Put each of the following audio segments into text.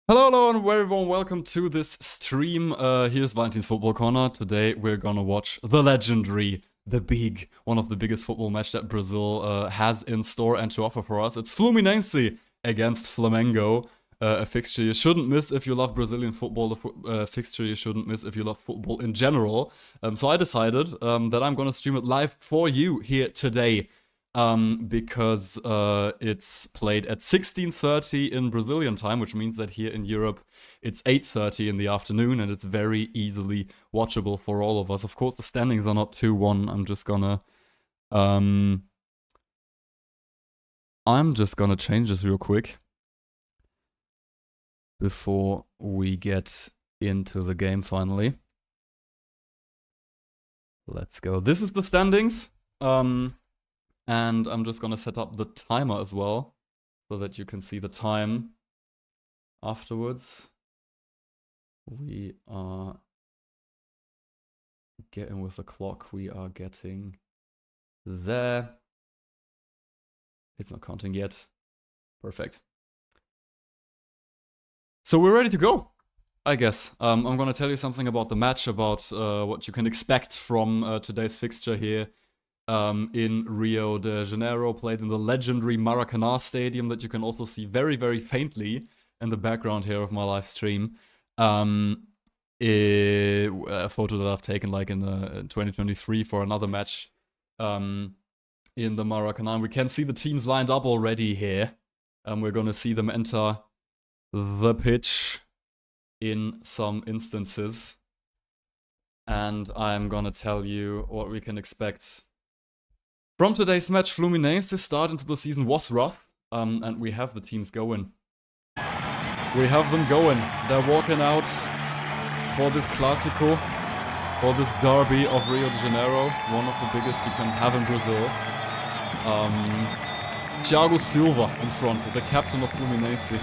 Hello, and very warm welcome to this stream. Here's Valentin's Football Corner. Today we're gonna watch the legendary, the big, one of the biggest football match that Brazil has in store and to offer for us. It's Fluminense against Flamengo. A fixture you shouldn't miss if you love Brazilian football, a fixture you shouldn't miss if you love football in general. So I decided that I'm gonna stream it live for you here today. Because it's played at 16:30 in Brazilian time, which means that here in Europe it's 8:30 in the afternoon, and it's very easily watchable for all of us. Of course, the standings are not 2-1. I'm just gonna change this real quick before we get into the game finally. Let's go. This is the standings. And I'm just gonna set up the timer as well, so that you can see the time afterwards. We are getting with the clock, we are getting there. It's not counting yet. Perfect. So we're ready to go, I guess. I'm gonna tell you something about the match, about what you can expect from today's fixture here. In Rio de Janeiro, played in the legendary Maracanã stadium that you can also see very, very faintly in the background here of my live stream. A photo that I've taken like in 2023 for another match in the Maracanã. We can see the teams lined up already here. We're gonna see them enter the pitch in some instances. And I'm gonna tell you what we can expect from today's match. Fluminense's start into the season was rough, and we have the teams going. We have them going. They're walking out for this Clásico, for this derby of Rio de Janeiro, one of the biggest you can have in Brazil. Thiago Silva in front, the captain of Fluminense,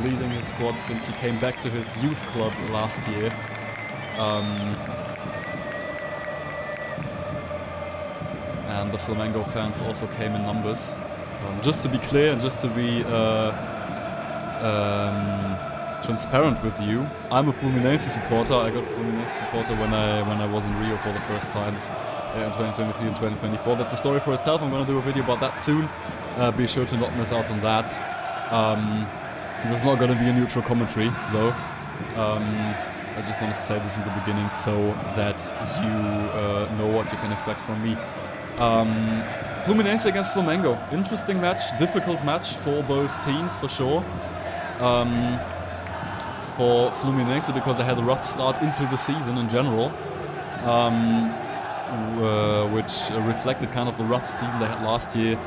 leading his squad since he came back to his youth club last year. And the Flamengo fans also came in numbers. Just to be clear and just to be transparent with you, I'm a Fluminense supporter. I got a Fluminense supporter when I was in Rio for the first times in 2023 and 2024. That's a story for itself. I'm going to do a video about that soon. Be sure to not miss out on that. There's not going to be a neutral commentary though. I just wanted to say this in the beginning so that you know what you can expect from me. Fluminense against Flamengo. Interesting match, difficult match for both teams for sure. For Fluminense because they had a rough start into the season in general, which reflected kind of the rough season they had last year.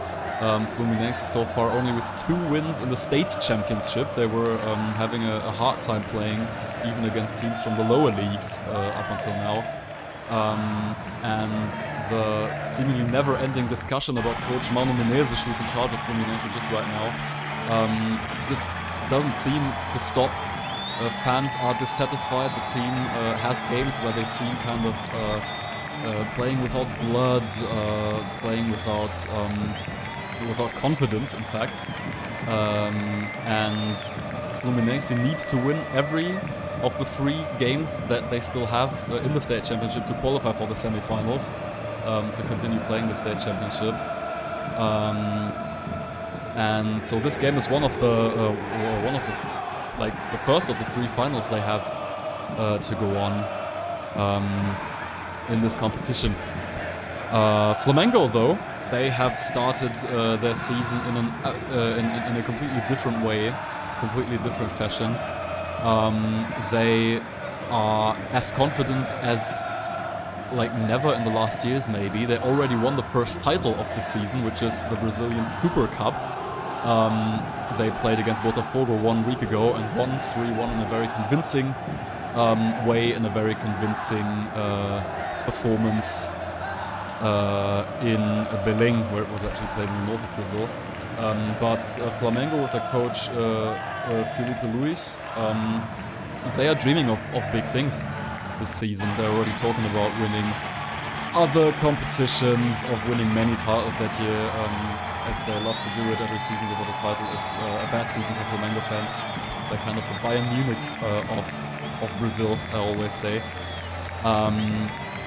Fluminense so far only with 2 wins in the state championship. They were having a hard time playing even against teams from the lower leagues up until now. And the seemingly never-ending discussion about Coach Mano Menezes, who's in charge of Fluminense just right now, just doesn't seem to stop. Fans are dissatisfied. The team has games where they seem kind of playing without blood, playing without confidence, in fact. And Fluminense need to win every of the 3 games that they still have in the state championship to qualify for the semi-finals, to continue playing the state championship. And so this game is one of the first of the 3 finals they have to go on in this competition. Flamengo, though, they have started their season in a completely different way, completely different fashion. They are as confident as like never in the last years, maybe. They already won the first title of the season, which is the Brazilian Supercup. They played against Botafogo 1 week ago and won 3-1 in a very convincing way, in a very convincing performance in Belém, where it was actually played in the north of Brazil. But Flamengo with their coach Felipe Luis, they are dreaming of big things this season. They're already talking about winning other competitions, of winning many titles that year. as they love to do it every season without a title, is a bad season for Flamengo fans. They're kind of the Bayern Munich of Brazil, I always say.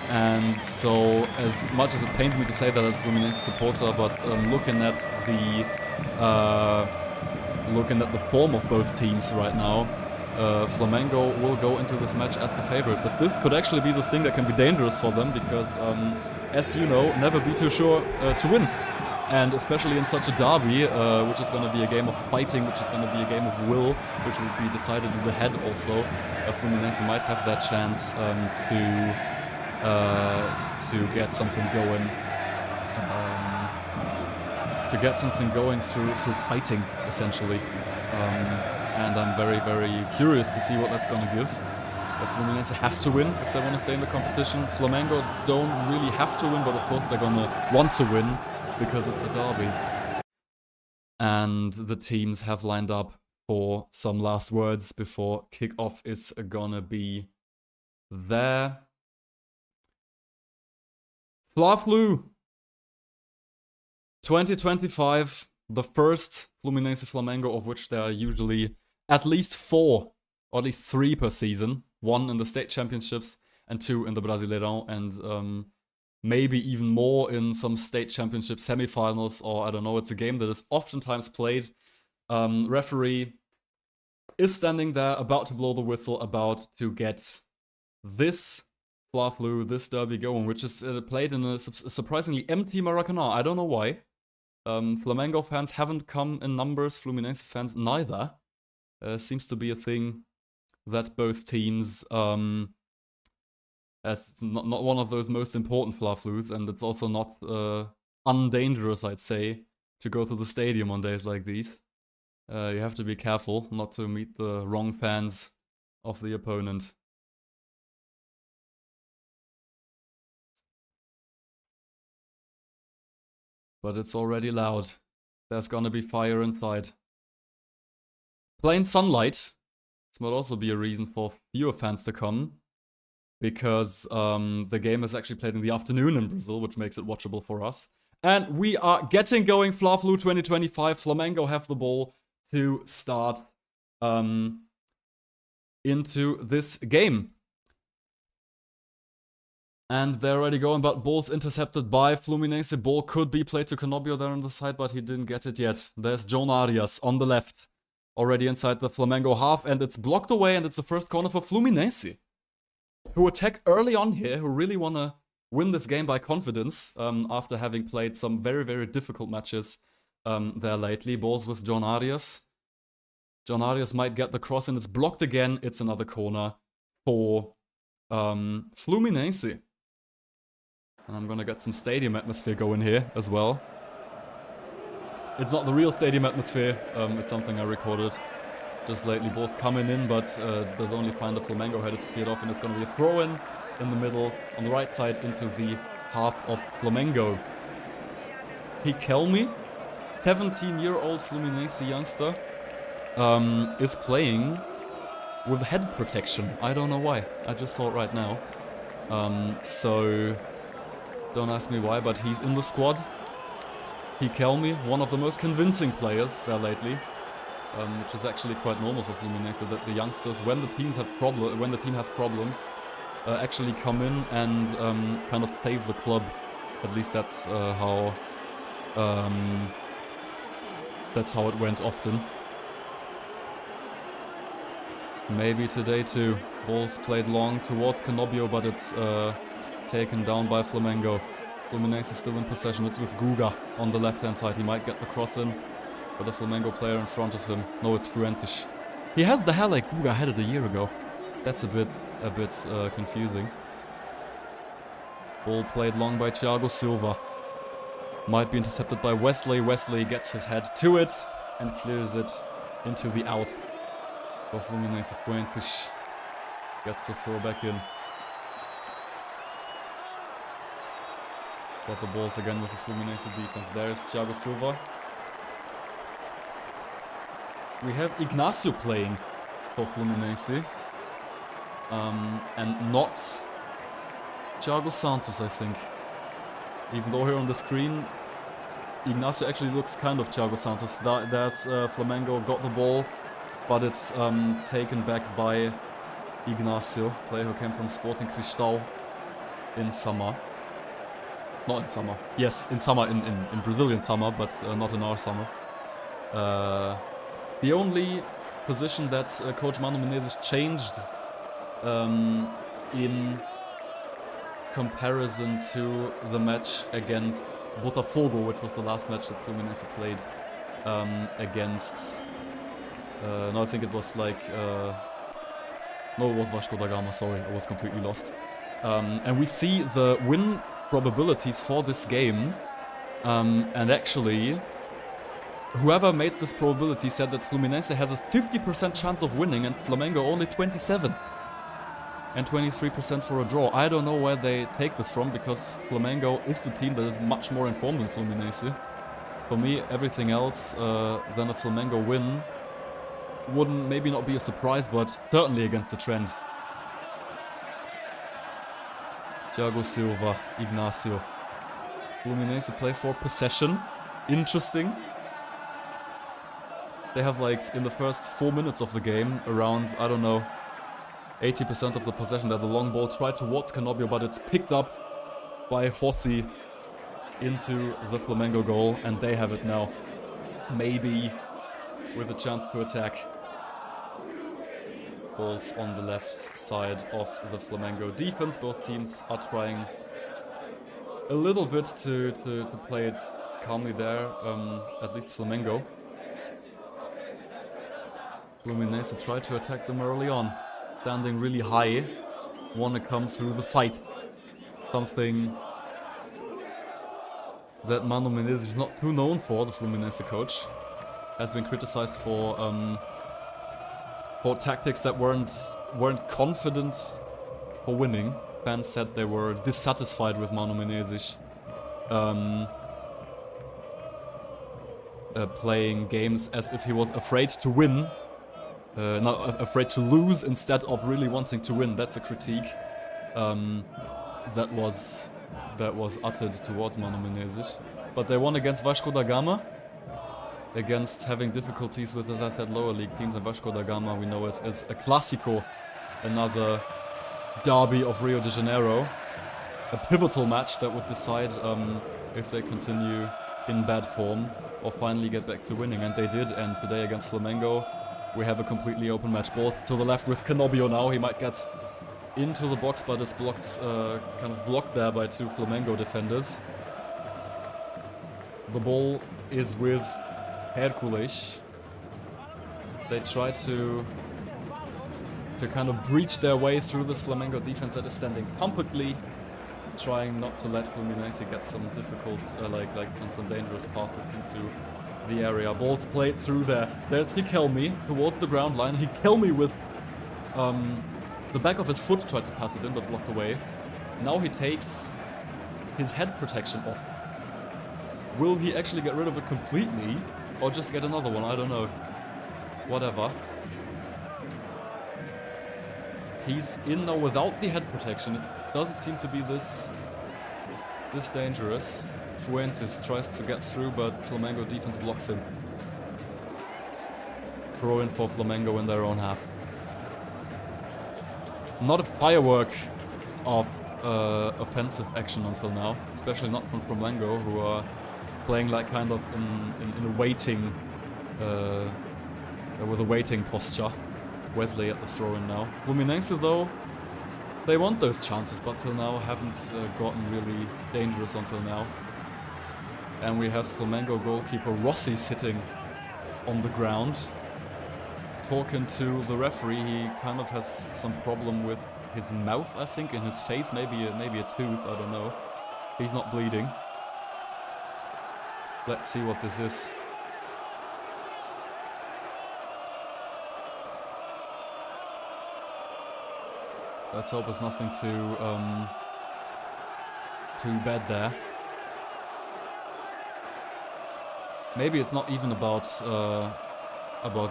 And so, as much as it pains me to say that as a Fluminense supporter, but looking at the form of both teams right now, Flamengo will go into this match as the favorite. But this could actually be the thing that can be dangerous for them, because, as you know, never be too sure to win. And especially in such a derby, which is going to be a game of fighting, which is going to be a game of will, which will be decided in the head also, Fluminense might have that chance to get something going. To get something going through fighting, essentially. And I'm very, very curious to see what that's going to give. Fluminense have to win if they want to stay in the competition. Flamengo don't really have to win, but of course they're going to want to win, because it's a derby. And the teams have lined up for some last words before kickoff is gonna be there. Fla-Flu 2025, the first Fluminense Flamengo, of which there are usually at least 4, or at least 3 per season. 1 in the state championships and 2 in the Brasileirão, and maybe even more in some state championship semifinals, or I don't know, it's a game that is oftentimes played. Referee is standing there, about to blow the whistle, about to get this Fla-Flu, this derby going, which is played in a surprisingly empty Maracanã. I don't know why. Flamengo fans haven't come in numbers, Fluminense fans neither. Seems to be a thing that both teams... as not one of those most important Fla-Flus, and it's also not undangerous, I'd say, to go to the stadium on days like these. You have to be careful not to meet the wrong fans of the opponent. But it's already loud. There's gonna be fire inside. Plain sunlight. This might also be a reason for fewer fans to come, because the game is actually played in the afternoon in Brazil, which makes it watchable for us. And we are getting going. Fla-Flu 2025. Flamengo have the ball to start into this game. And they're already going, but ball's intercepted by Fluminense. Ball could be played to Canobbio there on the side, but he didn't get it yet. There's João Arias on the left, already inside the Flamengo half, and it's blocked away, and it's the first corner for Fluminense, who attack early on here, who really want to win this game by confidence, after having played some very, very difficult matches there lately. Balls with João Arias. João Arias might get the cross, and it's blocked again. It's another corner for Fluminense. And I'm gonna get some stadium atmosphere going here as well. It's not the real stadium atmosphere, it's something I recorded just lately. Both coming in, but there's only find the Flamengo headed steered off, and it's gonna be a throw-in in the middle, on the right side, into the half of Flamengo. Riquelme, 17-year-old Fluminense youngster, is playing with head protection. I don't know why. I just saw it right now. So don't ask me why, but he's in the squad. Riquelme, one of the most convincing players there lately, which is actually quite normal for Fluminense, that the youngsters, when the team has problems, actually come in and kind of save the club. At least that's how it went often. Maybe today too. Ball's played long towards Canobbio, but it's taken down by Flamengo. Fluminense is still in possession. It's with Guga on the left-hand side. He might get the cross in, but the Flamengo player in front of him. No, it's Fuentes. He has the hair like Guga had it a year ago. That's a bit confusing. Ball played long by Thiago Silva. Might be intercepted by Wesley. Wesley gets his head to it and clears it into the out for Fluminense. Fuentes gets the throw back in. Got the balls again with the Fluminense defense. There's Thiago Silva. We have Ignacio playing for Fluminense. And not Thiago Santos, I think. Even though here on the screen, Ignacio actually looks kind of Thiago Santos. There's Flamengo got the ball but it's taken back by Ignacio, player who came from Sporting Cristal in summer. Not in summer. Yes, in summer, in Brazilian summer, but not in our summer. The only position that Coach Mano Menezes changed in comparison to the match against Botafogo, which was the last match that Fluminense played against... no, I think it was like... no, it was Vasco da Gama, sorry, I was completely lost. And we see the win probabilities for this game, and actually, whoever made this probability said that Fluminense has a 50% chance of winning and Flamengo only 27%. And 23% for a draw. I don't know where they take this from, because Flamengo is the team that is much more informed than Fluminense. For me, everything else than a Flamengo win wouldn't maybe not be a surprise, but certainly against the trend. Thiago Silva, Ignacio. Fluminense play for possession. Interesting. They have, like, in the first 4 minutes of the game, around, I don't know, 80% of the possession. That the long ball tried towards Canobio, but it's picked up by Rossi into the Flamengo goal, and they have it now. Maybe with a chance to attack. Balls on the left side of the Flamengo defense. Both teams are trying a little bit to play it calmly there, at least Flamengo. Fluminense tried to attack them early on. Standing really high, want to come through the fight. Something that Mano Menezes is not too known for, the Fluminense coach. Has been criticized for tactics that weren't confident for winning. Fans said they were dissatisfied with Mano Menezes playing games as if he was afraid to win. Not afraid to lose instead of really wanting to win. That's a critique that was uttered towards Mano Menezes. But they won against Vasco da Gama, against having difficulties with, as I said, lower league teams. And Vasco da Gama, we know it as a Clásico, another derby of Rio de Janeiro, a pivotal match that would decide if they continue in bad form or finally get back to winning, and they did. And today against Flamengo, we have a completely open match. Ball to the left with Canobio now. He might get into the box, but is blocked, kind of blocked there by two Flamengo defenders. The ball is with Hercules. They try to kind of breach their way through this Flamengo defense that is standing compactly, trying not to let Fluminense get some difficult, some dangerous passes into the area. Ball's played through there. There's Riquelme towards the ground line. Riquelme with the back of his foot tried to pass it in, but blocked away. Now he takes his head protection off. Will he actually get rid of it completely, or just get another one? I don't know. Whatever. He's in now without the head protection. It doesn't seem to be this dangerous. Fuentes tries to get through, but Flamengo defense blocks him. Throw in for Flamengo in their own half. Not a firework of offensive action until now, especially not from Flamengo, who are playing like kind of in a waiting, with a waiting posture. Wesley at the throw-in now. Fluminense though, they want those chances, but till now haven't gotten really dangerous until now. And we have Flamengo goalkeeper Rossi sitting on the ground, talking to the referee. He kind of has some problem with his mouth, I think, in his face, maybe a tooth, I don't know. He's not bleeding. Let's see what this is. Let's hope it's nothing too bad there. Maybe it's not even about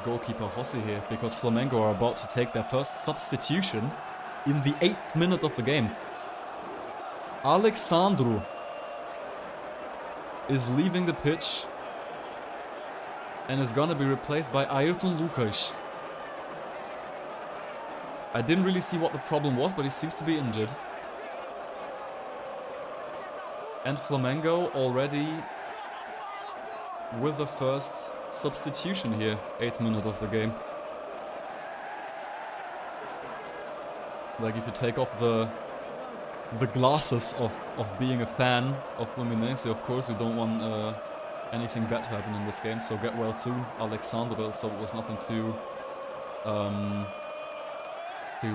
goalkeeper Rossi here, because Flamengo are about to take their first substitution in the 8th minute of the game. Alexandru is leaving the pitch and is gonna be replaced by Ayrton Lucas. I didn't really see what the problem was, but he seems to be injured. And Flamengo already with the first substitution here, 8th minute of the game. Like if you take off the glasses of being a fan of Fluminense, of course we don't want anything bad to happen in this game, so get well soon, Alexandre, so it was nothing too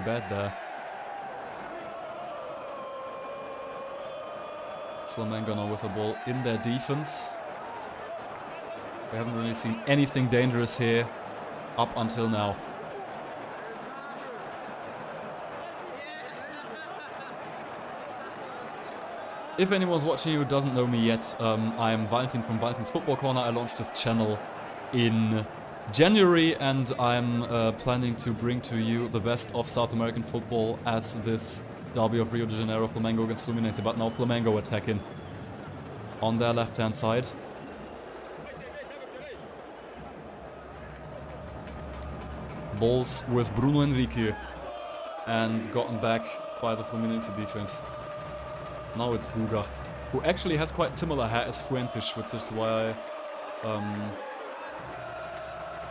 bad there. Flamengo now with the ball in their defense. We haven't really seen anything dangerous here up until now. If anyone's watching who doesn't know me yet, I'm Valentin from Valentin's Football Corner. I launched this channel in January and I'm planning to bring to you the best of South American football as this derby of Rio de Janeiro, Flamengo against Fluminense. But now Flamengo attacking on their left-hand side. Balls with Bruno Henrique and gotten back by the Fluminense defense. Now it's Guga, who actually has quite similar hair as Fuentes, which is why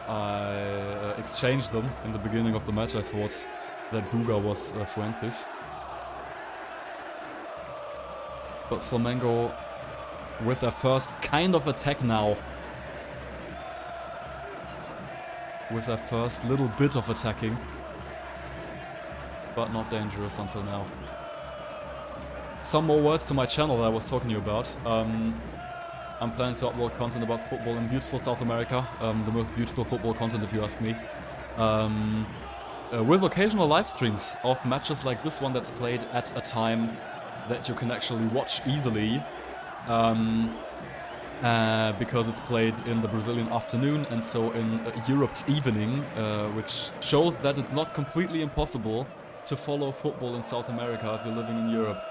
I exchanged them in the beginning of the match. I thought that Guga was Fuentes. But Flamengo with their first kind of attack now. With their first little bit of attacking. But not dangerous until now. Some more words to my channel that I was talking to you about. I'm planning to upload content about football in beautiful South America. The most beautiful football content if you ask me. With occasional live streams of matches like this one that's played at a time that you can actually watch easily. Because it's played in the Brazilian afternoon and so in Europe's evening, which shows that it's not completely impossible to follow football in South America if you're living in Europe.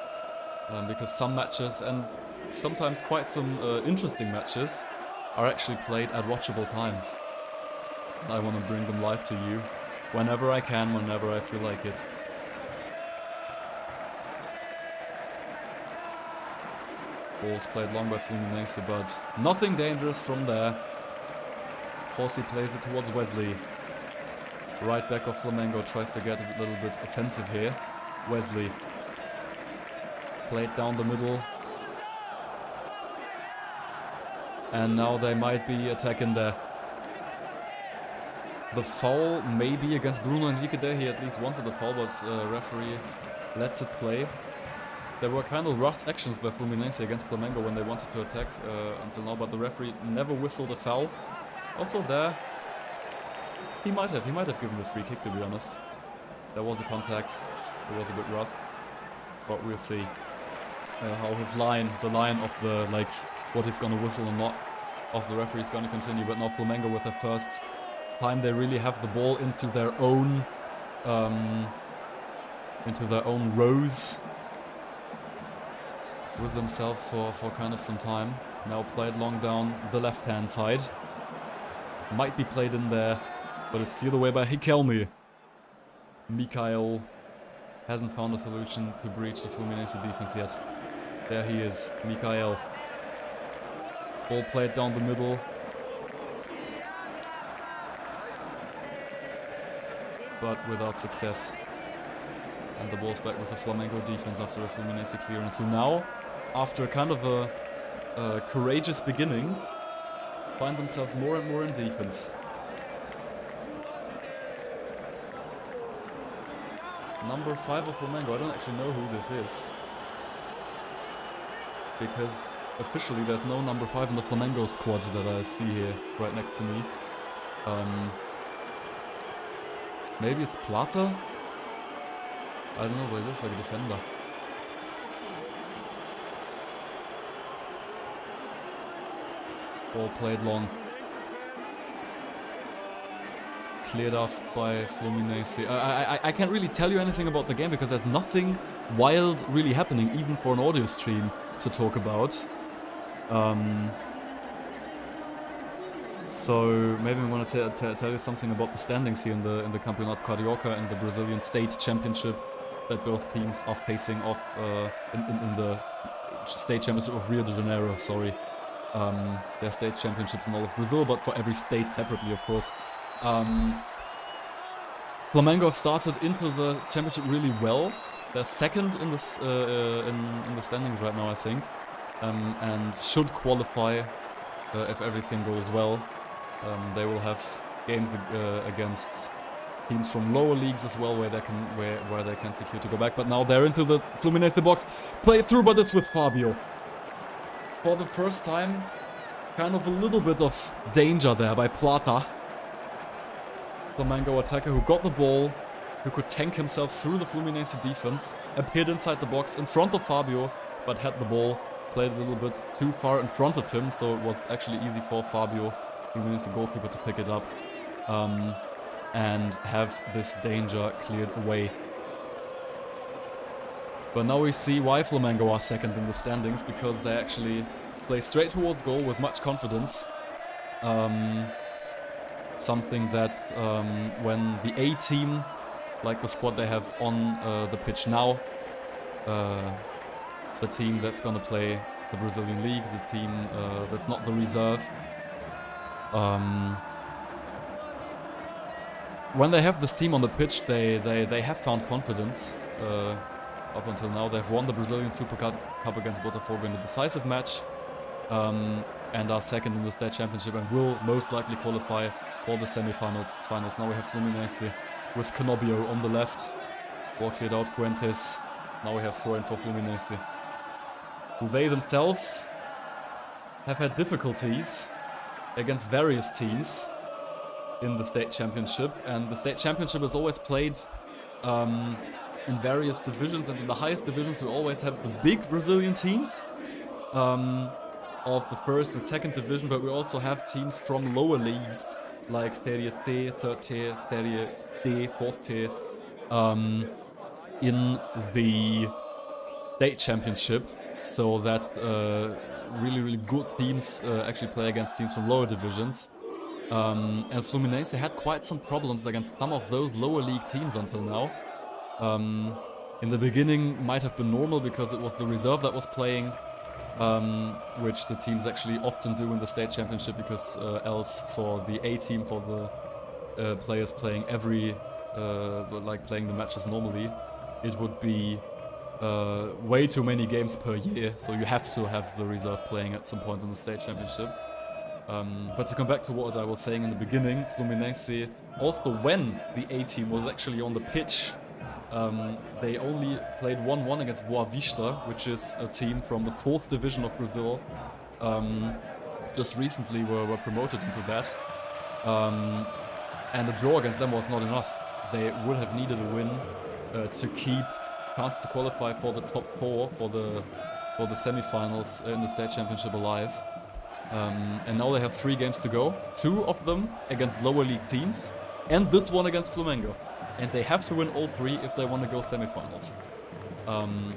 Because some matches, and sometimes quite some interesting matches, are actually played at watchable times. I want to bring them live to you whenever I can, whenever I feel like it. Balls played long by Fluminense, but nothing dangerous from there. Corsi plays it towards Wesley. Right back of Flamengo tries to get a little bit offensive here. Wesley. Played down the middle. And now they might be attacking there. The foul may be against Bruno Henrique there. He at least wanted the foul, but referee lets it play. There were kind of rough actions by Fluminense against Flamengo when they wanted to attack until now, but the referee never whistled a foul. Also there, he might have given the free kick, to be honest. There was a contact, it was a bit rough, but we'll see how his line, the line of the, like, what he's gonna whistle or not, of the referee is gonna continue. But now Flamengo with their first time they really have the ball into their own rows with themselves for kind of some time. Now played long down the left-hand side. Might be played in there, but it's cleared away by Riquelme. Mikael hasn't found a solution to breach the Fluminense defense yet. There he is, Mikael. Ball played down the middle. But without success. And the ball's back with the Flamengo defense after a Fluminense clearance, who now, after kind of a courageous beginning, find themselves more and more in defense. Number 5 of Flamengo, I don't actually know who this is. Because officially there's no number 5 in the Flamengo squad that I see here, right next to me. Maybe it's Plata? I don't know, but it looks like a defender. Ball played long. Cleared off by Fluminense. I can't really tell you anything about the game because there's nothing wild really happening, even for an audio stream to talk about. So maybe we want to tell you something about the standings here in the Campeonato Carioca and the Brazilian State Championship that both teams are facing off in the State Championship of Rio de Janeiro. Sorry, their state championships in all of Brazil, but for every state separately, of course. Flamengo started into the championship really well. They're second in this in the standings right now, I think, and should qualify if everything goes well. They will have games against teams from lower leagues as well, where they can secure to go back. But now they're into the Fluminense box, play through, but it's with Fabio. For the first time, kind of a little bit of danger there by Plata. Flamengo attacker who got the ball, who could tank himself through the Fluminense defense, appeared inside the box in front of Fabio, but had the ball, played a little bit too far in front of him, so it was actually easy for Fabio, Fluminense goalkeeper, to pick it up and have this danger cleared away. But now we see why Flamengo are second in the standings, because they actually play straight towards goal with much confidence. Something that when the A team, like the squad they have on the pitch now, the team that's gonna play the Brazilian League, the team that's not the reserve, when they have this team on the pitch, they have found confidence. Up until now, they've won the Brazilian Supercup against Botafogo in a decisive match, and are second in the state championship and will most likely qualify for the semi-finals. Now we have Fluminense with Canobio on the left, ball cleared out, Fuentes. Now we have throw-in for Fluminense, who they themselves have had difficulties against various teams in the state championship, and the state championship is always played in various divisions, and in the highest divisions we always have the big Brazilian teams of the first and second division, but we also have teams from lower leagues like Serie C, third tier, Serie D, fourth tier, in the state championship, so that really good teams actually play against teams from lower divisions. And Fluminense had quite some problems against some of those lower league teams until now. In the beginning might have been normal because it was the reserve that was playing, which the teams actually often do in the state championship, because else for the A team, for the players playing playing the matches normally, it would be way too many games per year, so you have to have the reserve playing at some point in the state championship. But to come back to what I was saying in the beginning, Fluminense, also when the A team was actually on the pitch, they only played 1-1 against Boa Vista, which is a team from the 4th division of Brazil. Just recently were promoted into that. And a draw against them was not enough. They would have needed a win to keep chance to qualify for the top 4 for the semi-finals in the state championship alive. And now they have 3 games to go, 2 of them against lower league teams, and this one against Flamengo. And they have to win all 3 if they want to go semi-finals.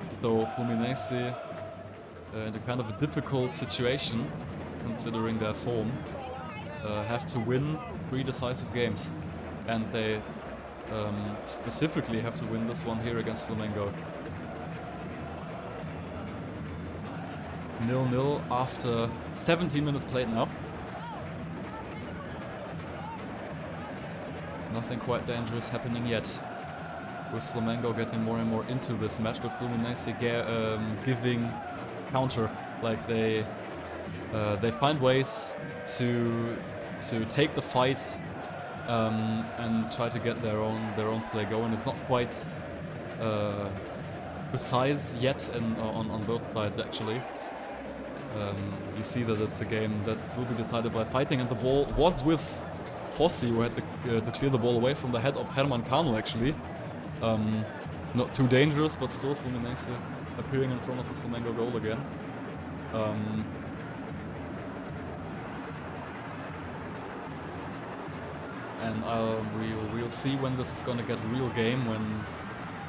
So Fluminense, in a kind of a difficult situation, considering their form, have to win 3 decisive games. And they specifically have to win this one here against Flamengo. 0-0 after 17 minutes played now. Nothing quite dangerous happening yet, with Flamengo getting more and more into this match, but Fluminense giving counter. Like they find ways to take the fight and try to get their own play going. It's not quite precise yet on both sides actually. You see that it's a game that will be decided by fighting, and the ball was with Rossi, who had to clear the ball away from the head of Herman Cano actually. Not too dangerous, but still Fluminense appearing in front of the Flamengo goal again. And we'll see when this is gonna get a real game, when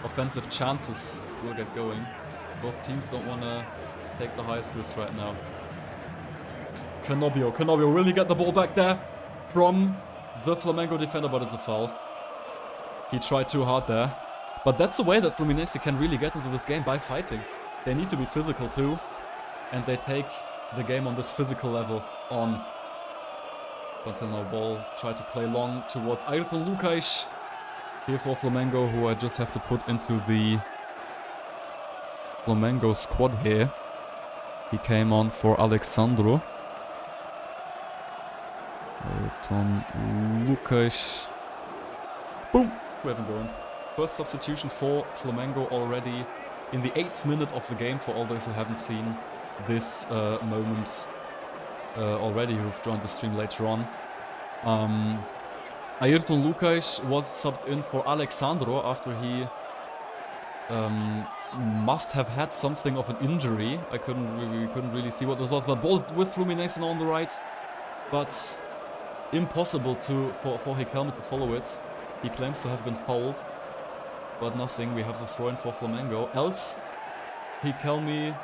offensive chances will get going. Both teams don't wanna take the highest risk right now. Canobio, will he get the ball back there? from the Flamengo defender, but it's a foul. He tried too hard there. But that's the way that Fluminense can really get into this game, by fighting. They need to be physical too, and they take the game on this physical level on. But now ball tried to play long towards Ayrton Lucas here for Flamengo, who I just have to put into the Flamengo squad here. He came on for Alexandro. Ayrton Lucas. Boom! We have him going. First substitution for Flamengo already in the 8th minute of the game, for all those who haven't seen this moment already, who've joined the stream later on. Ayrton Lucas was subbed in for Alexandro after he must have had something of an injury. We couldn't really see what this was, but ball with Fluminense now on the right, but impossible for Riquelme to follow it. He claims to have been fouled, but nothing. We have the throw in for Flamengo. Else, Riquelme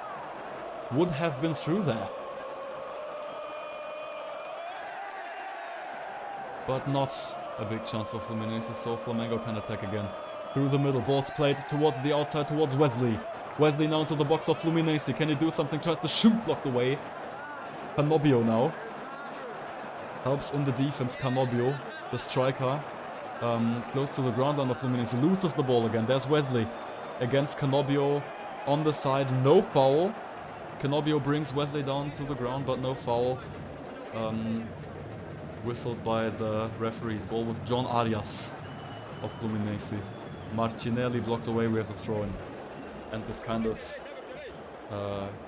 would have been through there. But not a big chance for Fluminense, so Flamengo can attack again. Through the middle, ball's played towards the outside, towards Wesley. Wesley now into the box of Fluminense. Can he do something? Tries to shoot, blocked away. Canobio now. Helps in the defense, Canobio, the striker. Close to the ground line of Fluminense. Loses the ball again. There's Wesley against Canobio on the side. No foul. Canobio brings Wesley down to the ground, but no foul. Whistled by the referees. Ball with John Arias of Fluminense. Martinelli blocked away. We have the throw-in. And this kind of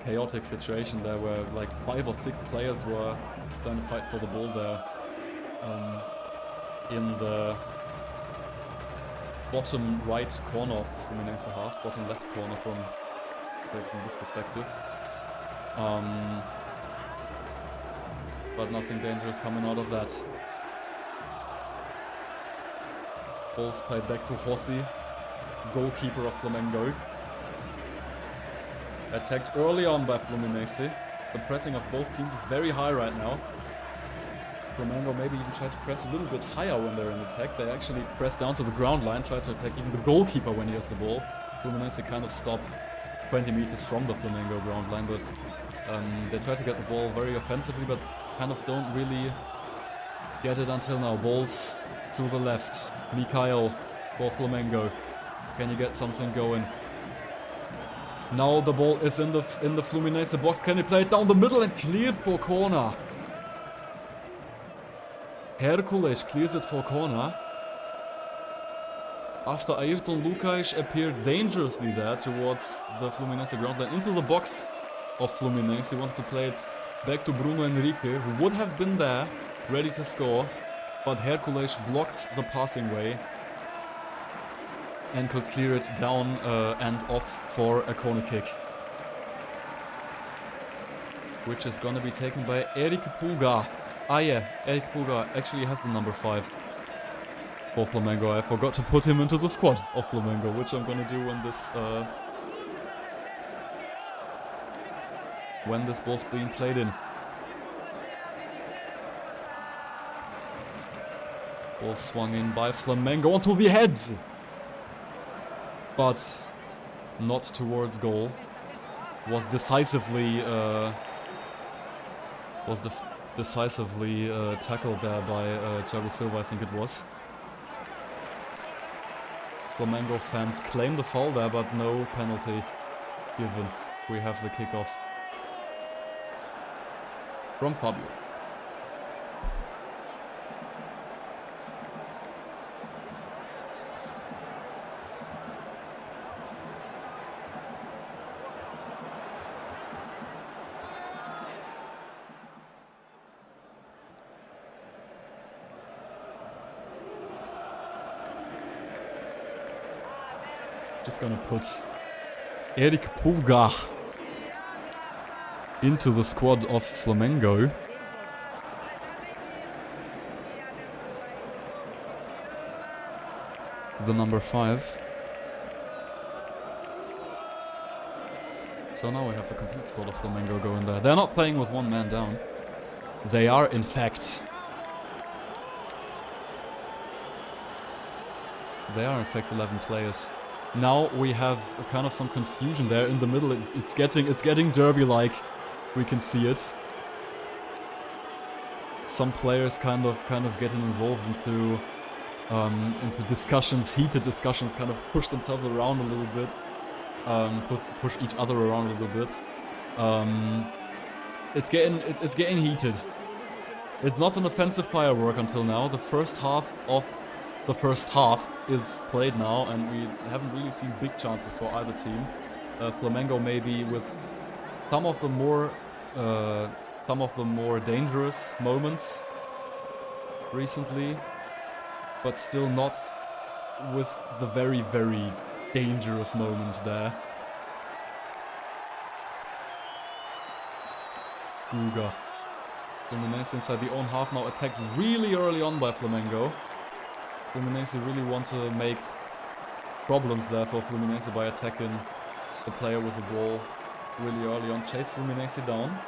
chaotic situation there where like 5 or 6 players were trying to fight for the ball there. In the bottom right corner of the Fluminense half. Bottom left corner from this perspective. But nothing dangerous coming out of that. Ball's played back to Rossi, goalkeeper of Flamengo. Attacked early on by Fluminense. The pressing of both teams is very high right now. Flamengo maybe even tried to press a little bit higher when they're in attack. They actually press down to the ground line, try to attack even the goalkeeper when he has the ball. Fluminense kind of stop 20 meters from the Flamengo ground line, but they try to get the ball very offensively, but kind of don't really get it until now. Balls to the left. Mikhail for Flamengo. Can you get something going? Now the ball is in the Fluminense box. Can he play it down the middle and cleared for corner? Hercules clears it for corner. After Ayrton Lucas appeared dangerously there towards the Fluminense ground line into the box of Fluminense. He wanted to play it back to Bruno Henrique, who would have been there, ready to score. But Hercules blocked the passing way and could clear it down and off for a corner kick. Which is gonna be taken by Eric Pulgar. Ah yeah, Eric Pulgar actually has the number 5 for Flamengo. I forgot to put him into the squad of Flamengo, which I'm gonna do when this ball's being played in. Ball swung in by Flamengo onto the head, but not towards goal. Was decisively tackled there by Thiago Silva, I think it was. Flamengo fans claim the foul there, but no penalty given. We have the kickoff from Fabio. Just gonna put Eric Pulgar into the squad of Flamengo. The number 5. So now we have the complete squad of Flamengo going there. They're not playing with one man down. They are, in fact, They are in fact 11 players. Now we have kind of some confusion there in the middle. It's getting derby-like. We can see it. Some players kind of getting involved into discussions, heated discussions, kind of push themselves around a little bit, push each other around a little bit. It's getting heated. It's not an offensive firework until now. The first half of the first half is played now, and we haven't really seen big chances for either team. Flamengo maybe with some of the more dangerous moments recently, but still not with the very, very dangerous moments there. Guga. Fluminense inside the own half now, attacked really early on by Flamengo. Fluminense really want to make problems there for Fluminense by attacking the player with the ball really early on. Chase Fluminense down.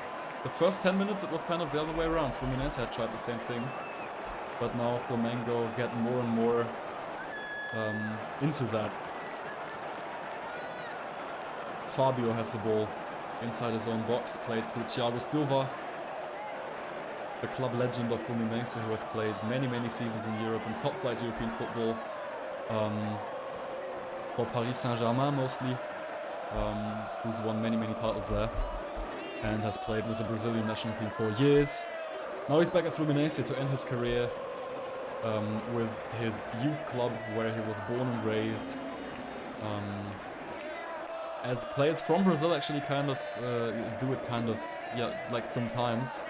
The first 10 minutes it was kind of the other way around. Fluminense had tried the same thing. But now Flamengo get more and more into that. Fabio has the ball inside his own box, played to Thiago Silva, the club legend of Fluminense, who has played many seasons in Europe in top-flight European football, for Paris Saint-Germain mostly, who's won many titles there, and has played with the Brazilian national team for years. Now he's back at Fluminense to end his career with his youth club, where he was born and raised. As players from Brazil actually kind of do it like sometimes.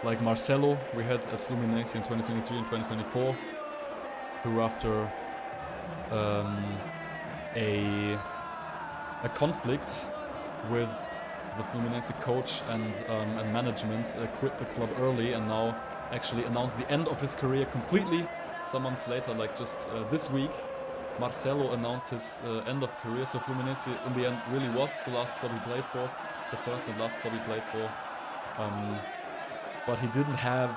Like Marcelo, we had at Fluminense in 2023 and 2024, who after a conflict with the Fluminense coach and management quit the club early, and now actually announced the end of his career completely. Some months later, like just this week, Marcelo announced his end of career. So Fluminense in the end really was the last club he played for. The first and last club he played for, but he didn't have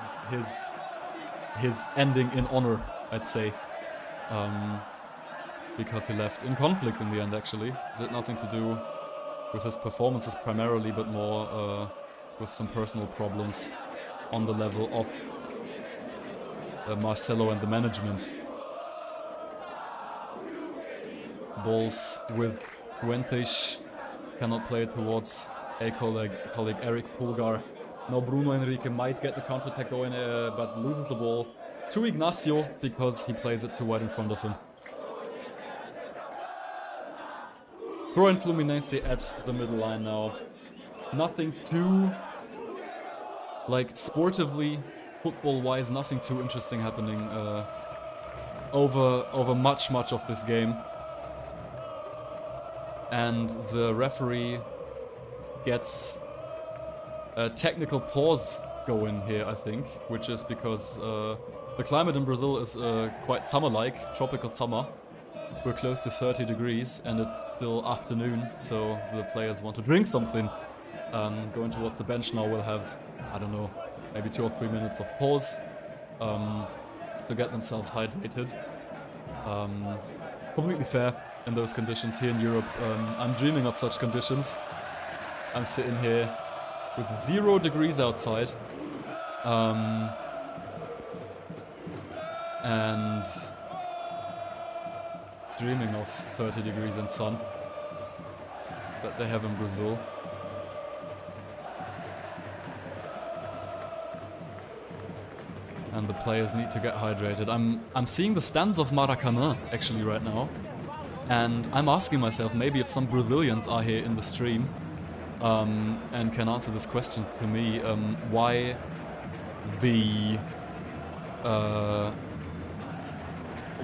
his ending in honor, I'd say, because he left in conflict in the end. Actually, did nothing to do with his performances primarily, but more with some personal problems on the level of Marcelo and the management. Balls with Fuentes, cannot play it towards a colleague Eric Pulgar. Now Bruno Henrique might get the counter-attack going, but loses the ball to Ignacio because he plays it too wide in front of him. Throw in Fluminense at the middle line now. Nothing too, like sportively, football-wise, nothing too interesting happening over much of this game. And the referee gets a technical pause going here, I think, which is because the climate in Brazil is quite summer-like, tropical summer. We're close to 30 degrees and it's still afternoon, so the players want to drink something. Going towards the bench now, we'll have, I don't know, maybe 2 or 3 minutes of pause to get themselves hydrated. Completely fair in those conditions here in Europe. I'm dreaming of such conditions. I'm sitting here with 0 degrees outside, and dreaming of 30 degrees and sun that they have in Brazil. And the players need to get hydrated. I'm seeing the stands of Maracanã actually right now, and I'm asking myself maybe if some Brazilians are here in the stream and can answer this question to me, why the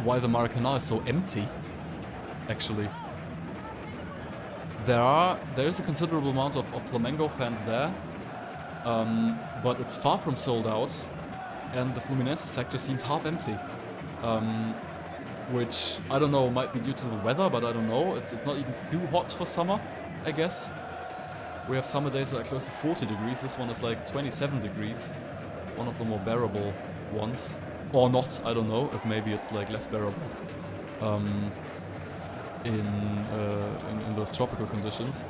Maracanã is so empty. Actually, there is a considerable amount of Flamengo fans there, but it's far from sold out, and the Fluminense sector seems half empty, which I don't know, might be due to the weather, but I don't know. It's not even too hot for summer, I guess. We have summer days that are close to 40 degrees. This one is like 27 degrees, one of the more bearable ones. or not, I don't know, if maybe it's like less bearable in those tropical conditions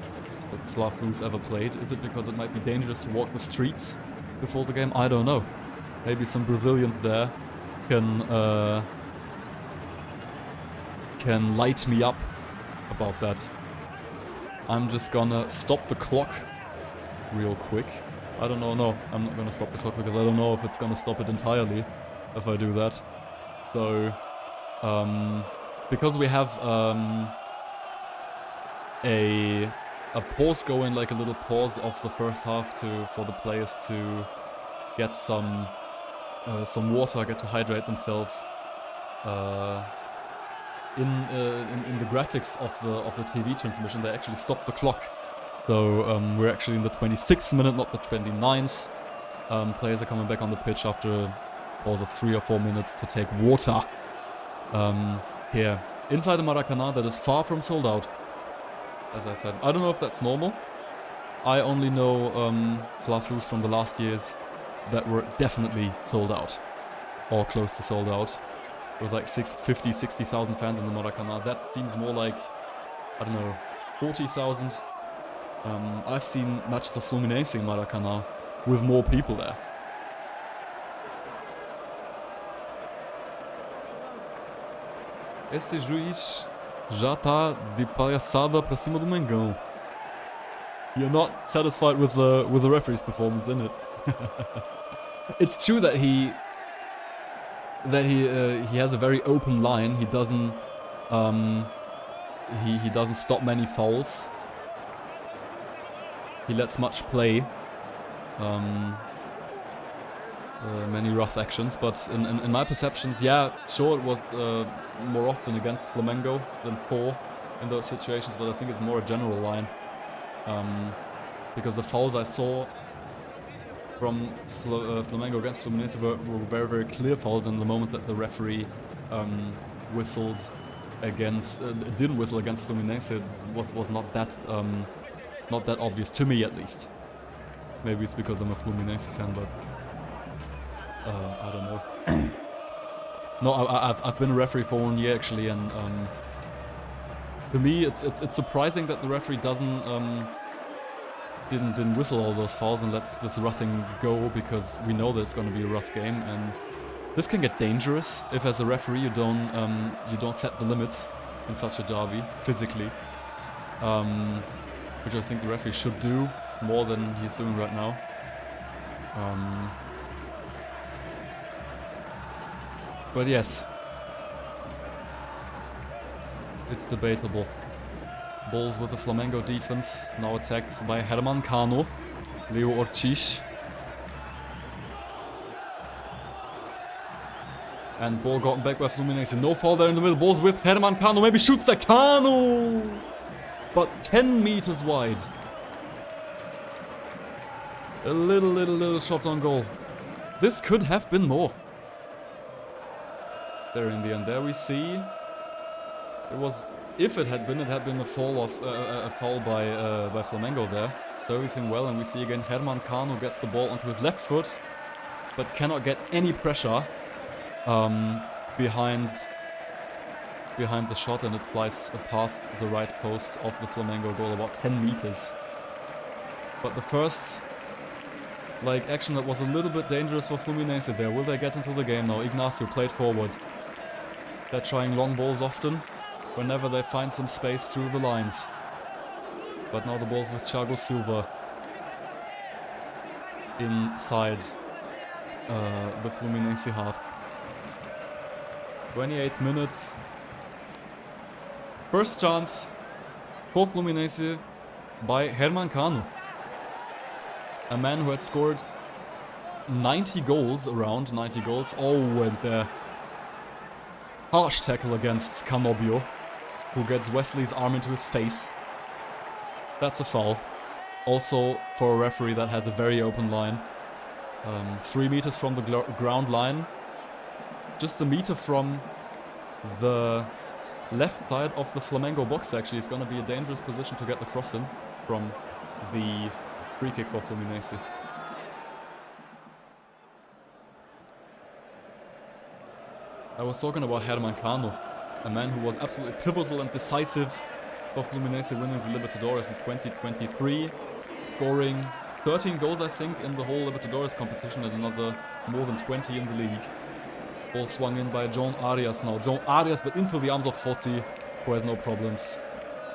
that Flaflu's ever played. Is it because it might be dangerous to walk the streets before the game? I don't know. Maybe some Brazilians there can light me up about that. I'm just gonna stop the clock real quick. I don't know, no, I'm not gonna stop the clock because I don't know if it's gonna stop it entirely if I do that. So, because we have a pause going, like a little pause of the first half for the players to get some water, get to hydrate themselves. In the graphics of the TV transmission, they actually stopped the clock. So we're actually in the 26th minute, not the 29th. Players are coming back on the pitch after a pause of 3 or 4 minutes to take water. Here, inside the Maracanã, that is far from sold out. As I said, I don't know if that's normal. I only know Flaflus from the last years that were definitely sold out. Or close to sold out. With like 50, 60,000 fans in the Maracanã. That seems more like, I don't know, 40,000. I've seen matches of Fluminense in Maracanã with more people there. Esse juiz já tá de palhaçada pra cima do Mengão. You're not satisfied with the referee's performance, isn't it? It's true that he has a very open line. He doesn't he doesn't stop many fouls. He lets much play. Many rough actions, but in my perceptions, yeah, sure, it was more often against Flamengo than for in those situations, but I think it's more a general line. Because the fouls I saw from Flamengo against Fluminense were very, very clear fouls, and the moment that the referee whistled against, didn't whistle against Fluminense, it was not that obvious, to me at least. Maybe it's because I'm a Fluminense fan, but I don't know. No, I've been a referee for 1 year actually, and to me it's surprising that the referee didn't whistle all those fouls and lets this roughing go, because we know that it's going to be a rough game, and this can get dangerous if as a referee you don't set the limits in such a derby physically, which I think the referee should do more than he's doing right now. But yes, it's debatable. Balls with the Flamengo defense, now attacked by Herman Cano, Leo Ortiz. And ball gotten back by Fluminense. No foul there in the middle. Balls with Herman Cano. Maybe shoots the Cano! But 10 meters wide. A little shot on goal. This could have been more. There in the end. There we see. It was... If it had been a foul by Flamengo there. So everything well, and we see again Herman Cano gets the ball onto his left foot, but cannot get any pressure behind the shot, and it flies past the right post of the Flamengo goal, about 10 meters. But the first action that was a little bit dangerous for Fluminense there. Will they get into the game now? Ignacio played forward. They're trying long balls often, whenever they find some space through the lines. But now the ball's with Thiago Silva inside the Fluminense half. 28 minutes. First chance for Fluminense by Herman Cano. A man who had scored 90 goals, around 90 goals. Oh, and the harsh tackle against Canobio, who gets Wesley's arm into his face. That's a foul. Also for a referee that has a very open line. 3 meters from the ground line. Just a meter from the left side of the Flamengo box actually. It's going to be a dangerous position to get the cross in from the free kick for Fluminense. I was talking about Herman Cano, a man who was absolutely pivotal and decisive for Fluminense winning the Libertadores in 2023, scoring 13 goals, I think, in the whole Libertadores competition and another more than 20 in the league. Ball swung in by João Arias now. João Arias, but into the arms of José, who has no problems.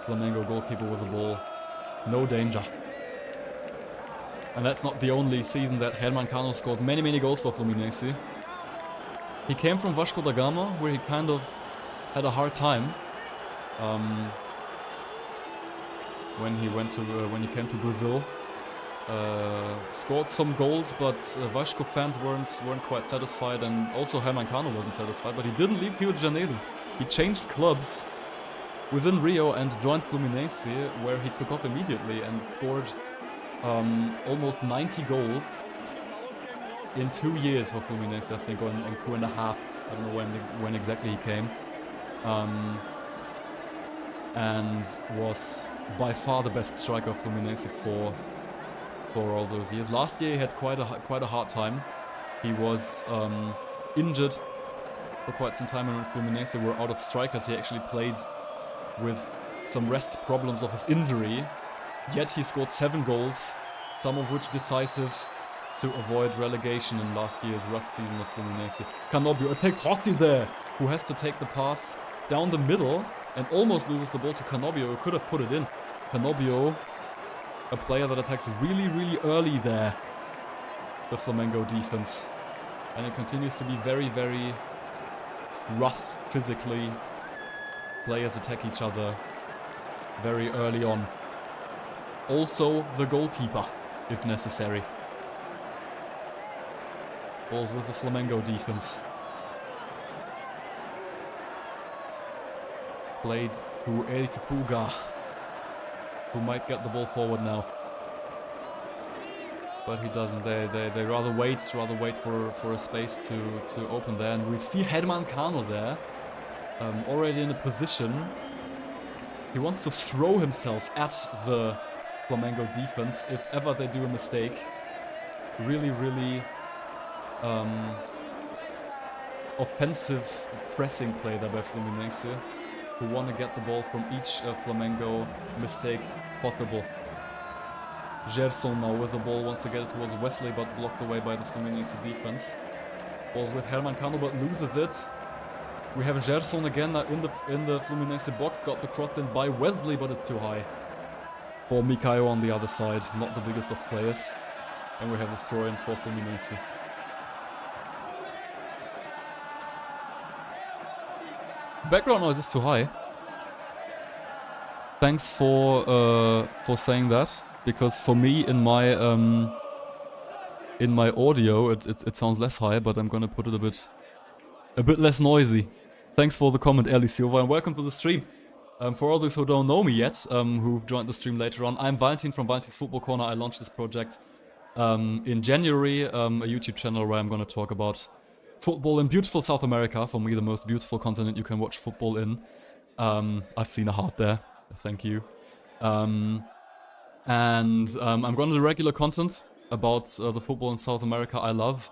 Flamengo goalkeeper with the ball. No danger. And that's not the only season that Herman Cano scored many goals for Fluminense. He came from Vasco da Gama, where he kind of had a hard time when he came to Brazil. Scored some goals, but Vasco fans weren't quite satisfied, and also Herman Cano wasn't satisfied. But he didn't leave Rio de Janeiro. He changed clubs within Rio and joined Fluminense, where he took off immediately and scored almost 90 goals in 2 years for Fluminense, I think, or in 2.5. I don't know when exactly he came. And was by far the best striker of Fluminense for all those years. Last year he had quite a hard time. He was injured for quite some time, and when Fluminense were out of strikers, he actually played with some rest problems of his injury. Yet he scored 7 goals, some of which decisive to avoid relegation in last year's rough season of Fluminense. Canobio attacks Rossi there, who has to take the pass down the middle and almost loses the ball to Canobio, who could have put it in. Canobio, a player that attacks really early there, the Flamengo defense. And it continues to be very rough physically. Players attack each other very early on. Also the goalkeeper, if necessary. Balls with the Flamengo defense. Played to Eric Puga, who might get the ball forward now. But he doesn't. They rather wait for a space to open there. And we see Herman Cano there, already in a position. He wants to throw himself at the Flamengo defense if ever they do a mistake. Really offensive pressing play there by Fluminense, who want to get the ball from each Flamengo mistake possible. Gerson now with the ball, wants to get it towards Wesley, but blocked away by the Fluminense defense. Ball with Herman Cano, but loses it. We have Gerson again in the Fluminense box, got the cross in by Wesley, but it's too high. For Mikael on the other side, not the biggest of players. And we have a throw in for Fluminense. Background noise is too high. Thanks for saying that, because for me in my audio it sounds less high, but I'm gonna put it a bit less noisy. Thanks for the comment, Eli Silva, and welcome to the stream. For all those who don't know me yet, who've joined the stream later on, I'm Valentin from Valentin's Football Corner. I launched this project in January, a YouTube channel where I'm gonna talk about football in beautiful South America, for me the most beautiful continent you can watch football in. I've seen a heart there, thank you. I'm gonna do regular content about the football in South America I love,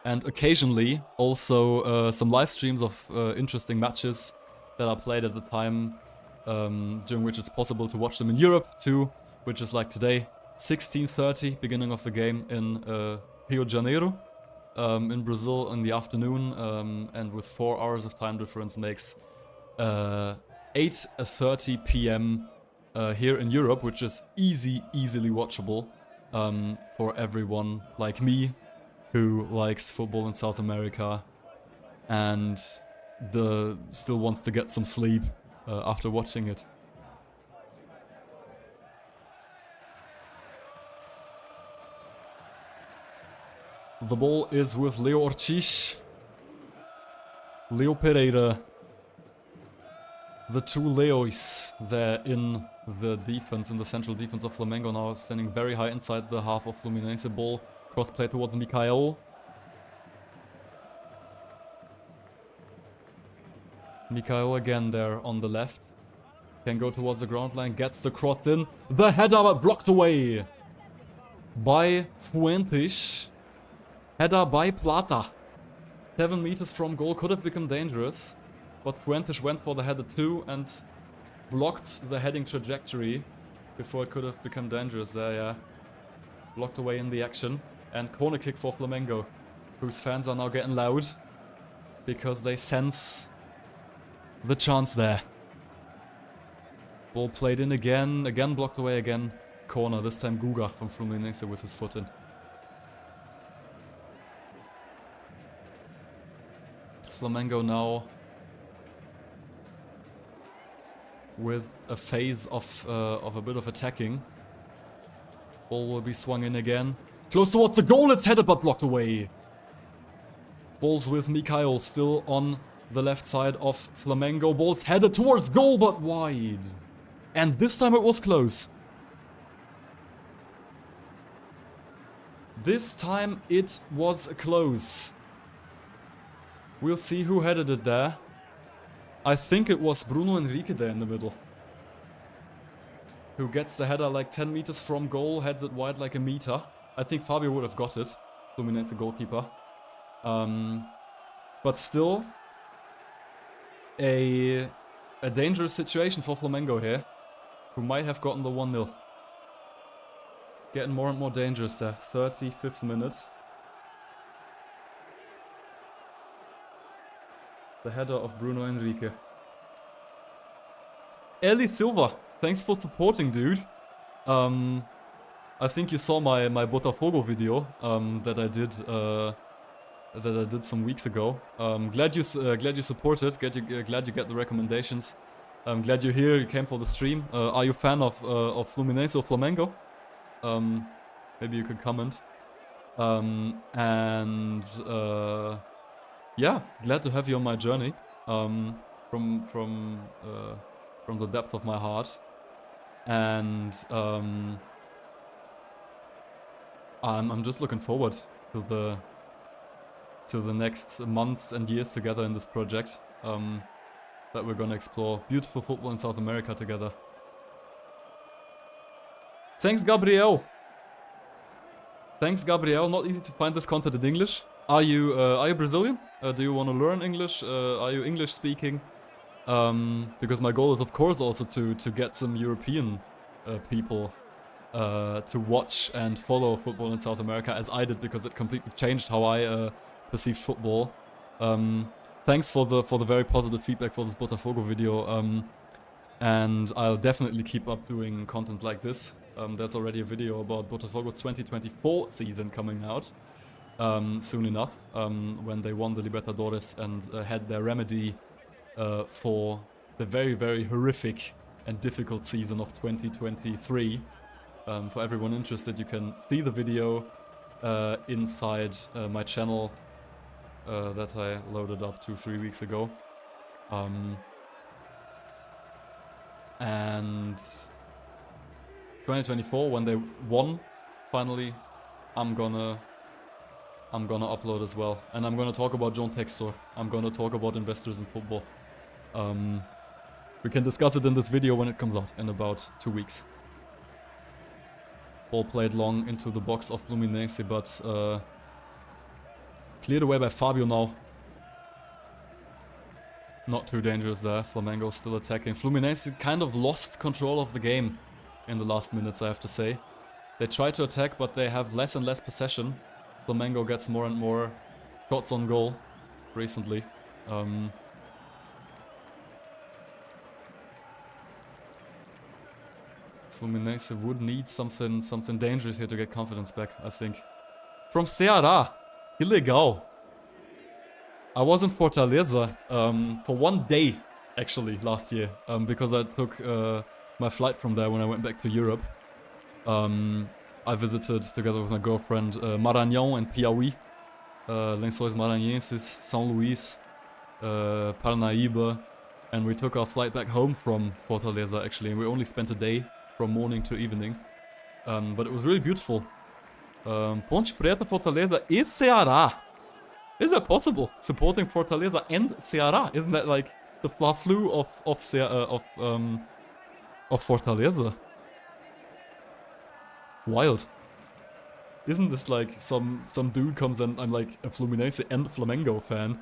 and occasionally also some live streams of interesting matches that are played at the time during which it's possible to watch them in Europe too, which is like today, 16:30, beginning of the game in Rio de Janeiro. In Brazil in the afternoon, and with 4 hours of time difference makes 8:30 p.m. Here in Europe, which is easily watchable for everyone like me who likes football in South America and still wants to get some sleep after watching it. The ball is with Leo Ortiz, Leo Pereira, the two Leos there in the defense, in the central defense of Flamengo, now standing very high inside the half of Fluminense. Ball cross play towards Mikael. Mikael again there on the left. Can go towards the ground line, gets the cross in. The header blocked away by Fuentes. Header by Plata. 7 meters from goal could have become dangerous, but Fuentes went for the header too and blocked the heading trajectory before it could have become dangerous there, yeah. Blocked away in the action. And corner kick for Flamengo, whose fans are now getting loud because they sense the chance there. Ball played in again blocked away again. Corner, this time Guga from Fluminense with his foot in. Flamengo now with a phase of a bit of attacking. Ball will be swung in again. Close towards the goal, it's headed but blocked away. Ball's with Mikhail still on the left side of Flamengo. Ball's headed towards goal but wide. And this time it was close. This time it was close. We'll see who headed it there. I think it was Bruno Henrique there in the middle, who gets the header like 10 meters from goal, heads it wide like a meter. I think Fabio would have got it, Fluminense the goalkeeper. But still, a dangerous situation for Flamengo here, who might have gotten the 1-0. Getting more and more dangerous there, 35th minute. The header of Bruno Henrique. Eli Silva, thanks for supporting, dude. I think you saw my Botafogo video that I did some weeks ago. Glad you supported. Glad you get the recommendations. I'm glad you're here. You came for the stream. Are you a fan of Fluminense or Flamengo? Maybe you could comment. Yeah, glad to have you on my journey. From the depth of my heart. And I'm just looking forward to the next months and years together in this project that we're gonna explore beautiful football in South America together. Thanks, Gabriel. Not easy to find this content in English. Are you Brazilian? Do you want to learn English? Are you English speaking? Because my goal is of course also to get some European people to watch and follow football in South America, as I did, because it completely changed how I perceived football. Thanks for the very positive feedback for this Botafogo video, and I'll definitely keep up doing content like this. There's already a video about Botafogo's 2024 season coming out soon enough, when they won the Libertadores and had their remedy for the very, very horrific and difficult season of 2023. For everyone interested, you can see the video inside my channel that I loaded up 2-3 weeks ago. And 2024, when they won, finally, I'm gonna upload as well. And I'm gonna talk about John Textor. I'm gonna talk about investors in football. We can discuss it in this video when it comes out in about 2 weeks. Ball played long into the box of Fluminense, but cleared away by Fabio now. Not too dangerous there. Flamengo still attacking. Fluminense kind of lost control of the game in the last minutes, I have to say. They try to attack, but they have less and less possession. Flamengo gets more and more shots on goal recently. Fluminense would need something dangerous here to get confidence back, I think. From Ceará, illegal. I was in Fortaleza for 1 day, actually, last year, because I took my flight from there when I went back to Europe. I visited, together with my girlfriend, Maranhão and Piauí, Lençóis Maranhenses, São Luís, Parnaíba, and we took our flight back home from Fortaleza, actually, and we only spent a day, from morning to evening, but it was really beautiful. Ponte Preta, Fortaleza is Ceará. Is that possible? Supporting Fortaleza and Ceará? Isn't that like the fla-flu of Fortaleza? Wild. Isn't this like some dude comes and I'm like a Fluminense and Flamengo fan?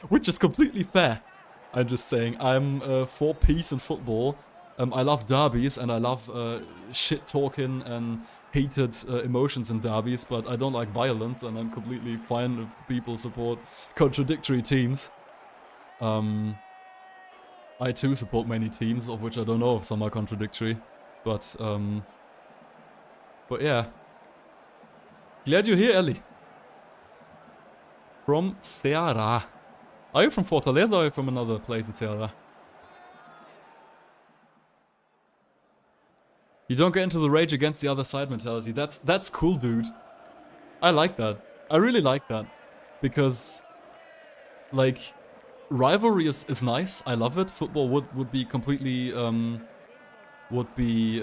Which is completely fair. I'm just saying, I'm for peace in football. I love derbies and I love shit talking and hated emotions in derbies, but I don't like violence, and I'm completely fine if people support contradictory teams. I too support many teams, of which I don't know if some are contradictory, but yeah. Glad you're here, Ellie. From Ceará. Are you from Fortaleza or are you from another place in Ceará? You don't get into the rage against the other side mentality. That's cool, dude. I like that. I really like that. Because, like, rivalry is nice. I love it. Football would be completely, would be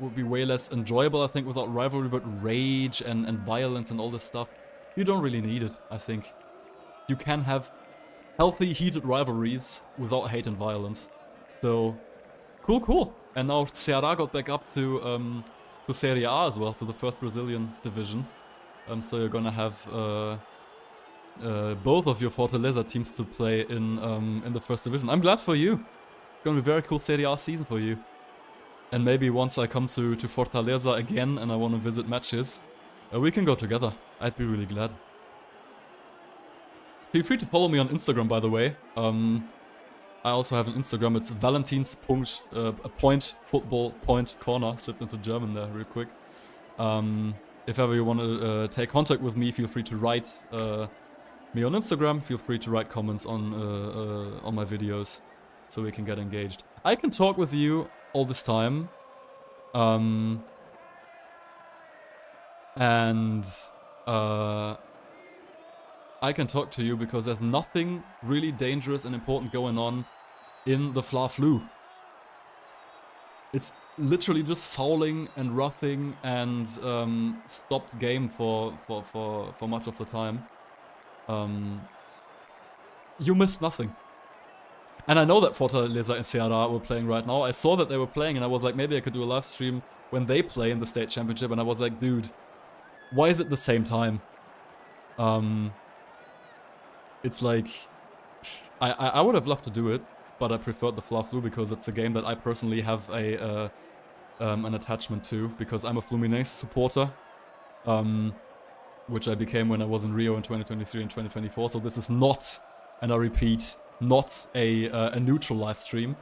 way less enjoyable, I think, without rivalry. But rage and violence and all this stuff, you don't really need it, I think. You can have healthy, heated rivalries without hate and violence. So, cool. And now Ceará got back up to Serie A as well, to the first Brazilian division. So you're gonna have both of your Fortaleza teams to play in the first division. I'm glad for you. It's gonna be a very cool Serie A season for you. And maybe once I come to Fortaleza again and I want to visit matches, we can go together. I'd be really glad. Feel free to follow me on Instagram, by the way. I also have an Instagram. It's Valentins.point_football.corner. Slipped into German there real quick. If ever you want to take contact with me, feel free to write me on Instagram. Feel free to write comments on my videos so we can get engaged. I can talk with you all this time. I can talk to you because there's nothing really dangerous and important going on in the Fla-Flu. It's literally just fouling and roughing and stopped game for much of the time. You missed nothing. And I know that Fortaleza and Ceará were playing right now. I saw that they were playing and I was like, maybe I could do a live stream when they play in the state championship. And I was like, dude, why is it the same time? It's like, I would have loved to do it, but I preferred the Fla-Flu because it's a game that I personally have an attachment to, because I'm a Fluminense supporter, which I became when I was in Rio in 2023 and 2024. So this is not, and I repeat, not a neutral live stream.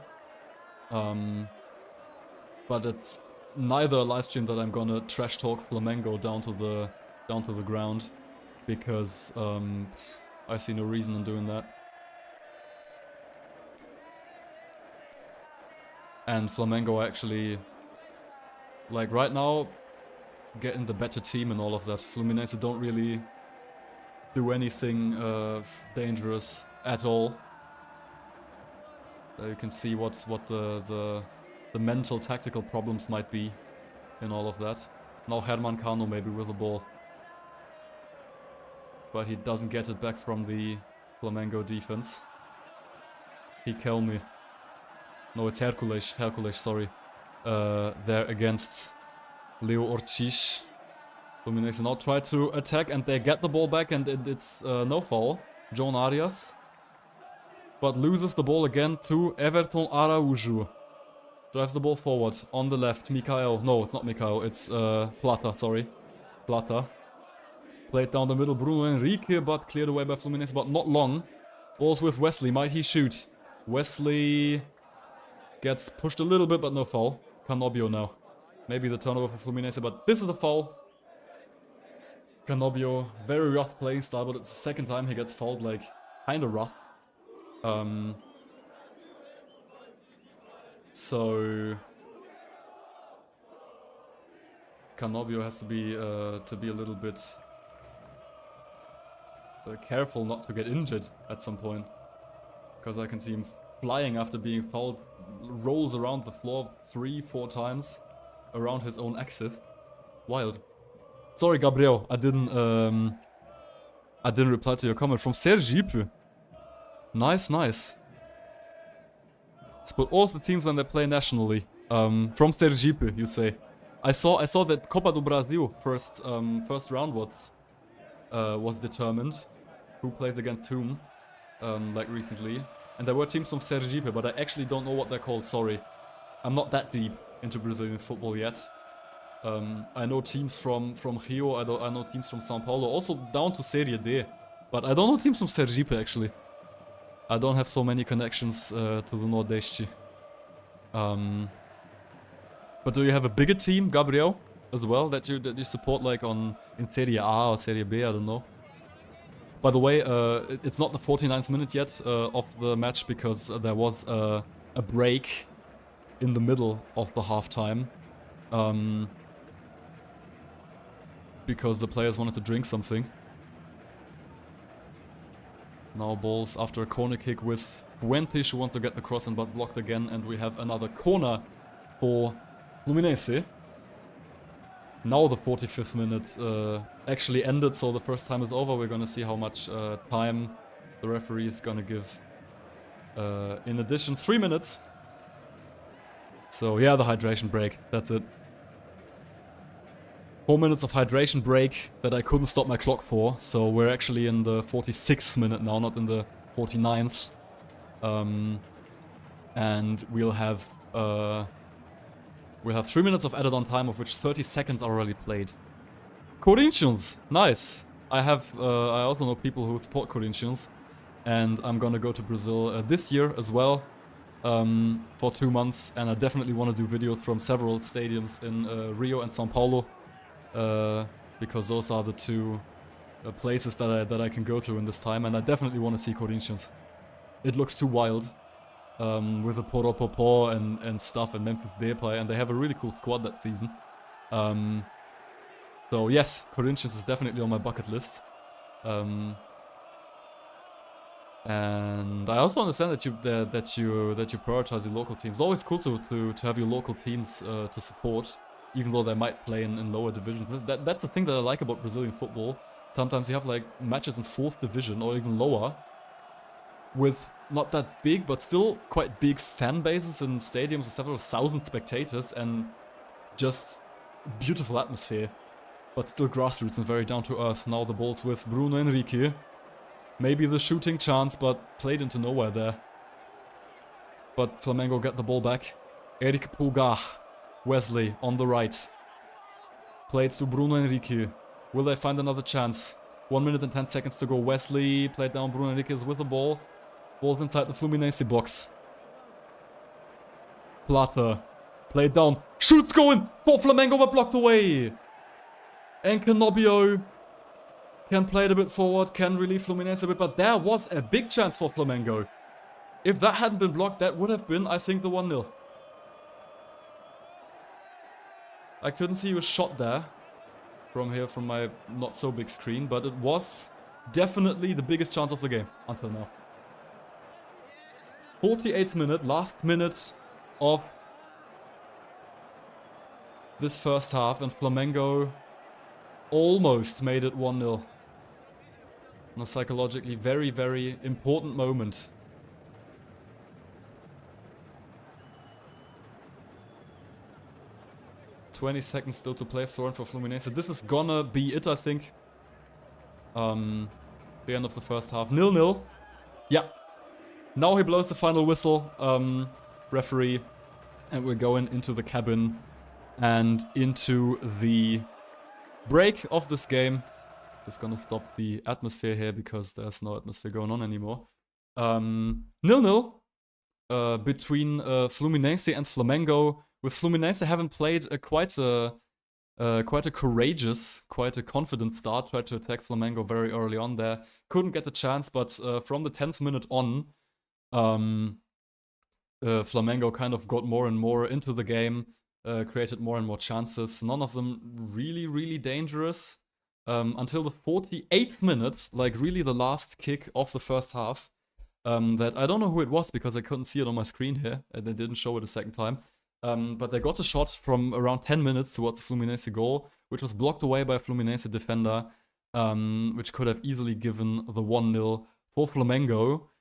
But it's neither a live stream that I'm gonna trash talk Flamengo down to the ground, because I see no reason in doing that. And Flamengo actually, like right now, getting the better team and all of that. Fluminense don't really do anything dangerous at all. There you can see what the mental tactical problems might be in all of that. Now Herman Cano maybe with the ball. But he doesn't get it back from the Flamengo defense. He killed me. No, it's Hercules, sorry. There against Leo Ortiz. Fluminense now try to attack and they get the ball back and it's no foul. João Arias. But loses the ball again to Everton Araújo. Drives the ball forward on the left. Mikael. No, it's not Mikael. It's Plata, sorry. Plata. Played down the middle, Bruno Henrique, but cleared away by Fluminense, but not long. Ball's with Wesley, might he shoot? Wesley gets pushed a little bit, but no foul. Canobio now. Maybe the turnover for Fluminense, but this is a foul. Canobio, very rough playing style, but it's the second time he gets fouled, like, kinda rough. So Canobio has to be a little bit careful not to get injured at some point, because I can see him flying after being fouled, rolls around the floor 3-4 times around his own axis. Wild. Sorry, Gabriel, I didn't reply to your comment. From Sergipe. Nice. But all the teams when they play nationally. From Sergipe, you say. I saw that Copa do Brasil first round was determined. Who plays against whom, like recently. And there were teams from Sergipe, but I actually don't know what they're called, sorry. I'm not that deep into Brazilian football yet. I know teams from Rio, I know teams from São Paulo, also down to Serie D. But I don't know teams from Sergipe, actually. I don't have so many connections to the Nordeste. But do you have a bigger team, Gabriel, as well, that you support, like in Serie A or Serie B, I don't know? By the way, it's not the 49th minute yet of the match because there was a break in the middle of the halftime. Because the players wanted to drink something. Now balls after a corner kick with Fuentes, who wants to get the cross and but blocked again. And we have another corner for Fluminense. Now the 45th minute actually ended, so the first time is over. We're gonna see how much time the referee is gonna give. In addition, 3 minutes. So yeah, the hydration break, that's it. 4 minutes of hydration break that I couldn't stop my clock for. So we're actually in the 46th minute now, not in the 49th. And we'll have 3 minutes of added on time, of which 30 seconds are already played. Corinthians, nice. I also know people who support Corinthians, and I'm gonna go to Brazil this year as well for 2 months, and I definitely want to do videos from several stadiums in Rio and São Paulo because those are the two places that I can go to in this time, and I definitely want to see Corinthians. It looks too wild. With the Poro and stuff and Memphis Depay, and they have a really cool squad that season. So yes, Corinthians is definitely on my bucket list. And I also understand that you prioritize your local teams. It's always cool to have your local teams to support, even though they might play in lower divisions. That's the thing that I like about Brazilian football. Sometimes you have like matches in 4th division or even lower, with not that big, but still quite big fan bases in stadiums with several thousand spectators and just beautiful atmosphere. But still grassroots and very down to earth. Now the ball's with Bruno Henrique. Maybe the shooting chance, but played into nowhere there. But Flamengo get the ball back. Eric Pulgar. Wesley on the right. Played to Bruno Henrique. Will they find another chance? 1 minute and 10 seconds to go. Wesley played down. Bruno Henrique is with the ball. Ball's inside the Fluminense box. Plata. Played down. Shoots going for Flamengo, but blocked away. And Canobio can play it a bit forward, can relieve Fluminense a bit, but there was a big chance for Flamengo. If that hadn't been blocked, that would have been, I think, the 1-0. I couldn't see a shot there from here, from my not so big screen, but it was definitely the biggest chance of the game until now. 48th minute, last minute of this first half, and Flamengo almost made it 1-0. On a psychologically very, very important moment. "20 seconds still to play, thrown for Fluminense." This is gonna be it, I think. The end of the first half. 0-0. Yeah. Now he blows the final whistle, referee. And we're going into the cabin and into the break of this game. Just gonna stop the atmosphere here because there's no atmosphere going on anymore. 0-0 between Fluminense and Flamengo. With Fluminense having played quite a courageous, quite a confident start. Tried to attack Flamengo very early on there. Couldn't get the chance, but from the 10th minute on, Flamengo kind of got more and more into the game. Created more and more chances. None of them really, really dangerous. Until the 48th minute, like really the last kick of the first half. That I don't know who it was because I couldn't see it on my screen here. And they didn't show it a second time. But they got a shot from around 10 minutes towards the Fluminense goal, which was blocked away by a Fluminense defender, which could have easily given the 1-0 for Flamengo,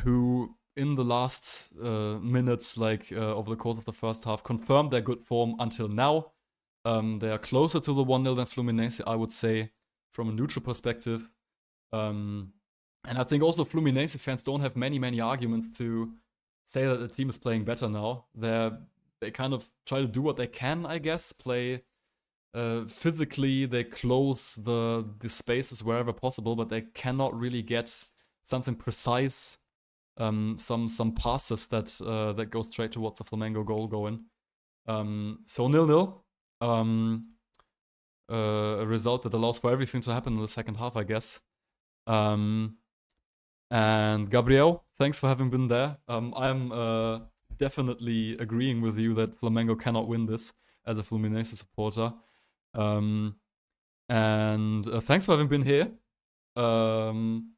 who in the last minutes, like over the course of the first half, confirmed their good form until now. They are closer to the 1-0 than Fluminense, I would say, from a neutral perspective. And I think also Fluminense fans don't have many arguments to say that the team is playing better now. They kind of try to do what they can, I guess, play physically. They close the spaces wherever possible, but they cannot really get something precise, some passes that go straight towards the Flamengo goal going. So 0-0. A result that allows for everything to happen in the second half, I guess. And Gabriel, thanks for having been there. I'm definitely agreeing with you that Flamengo cannot win this as a Fluminense supporter. And thanks for having been here. And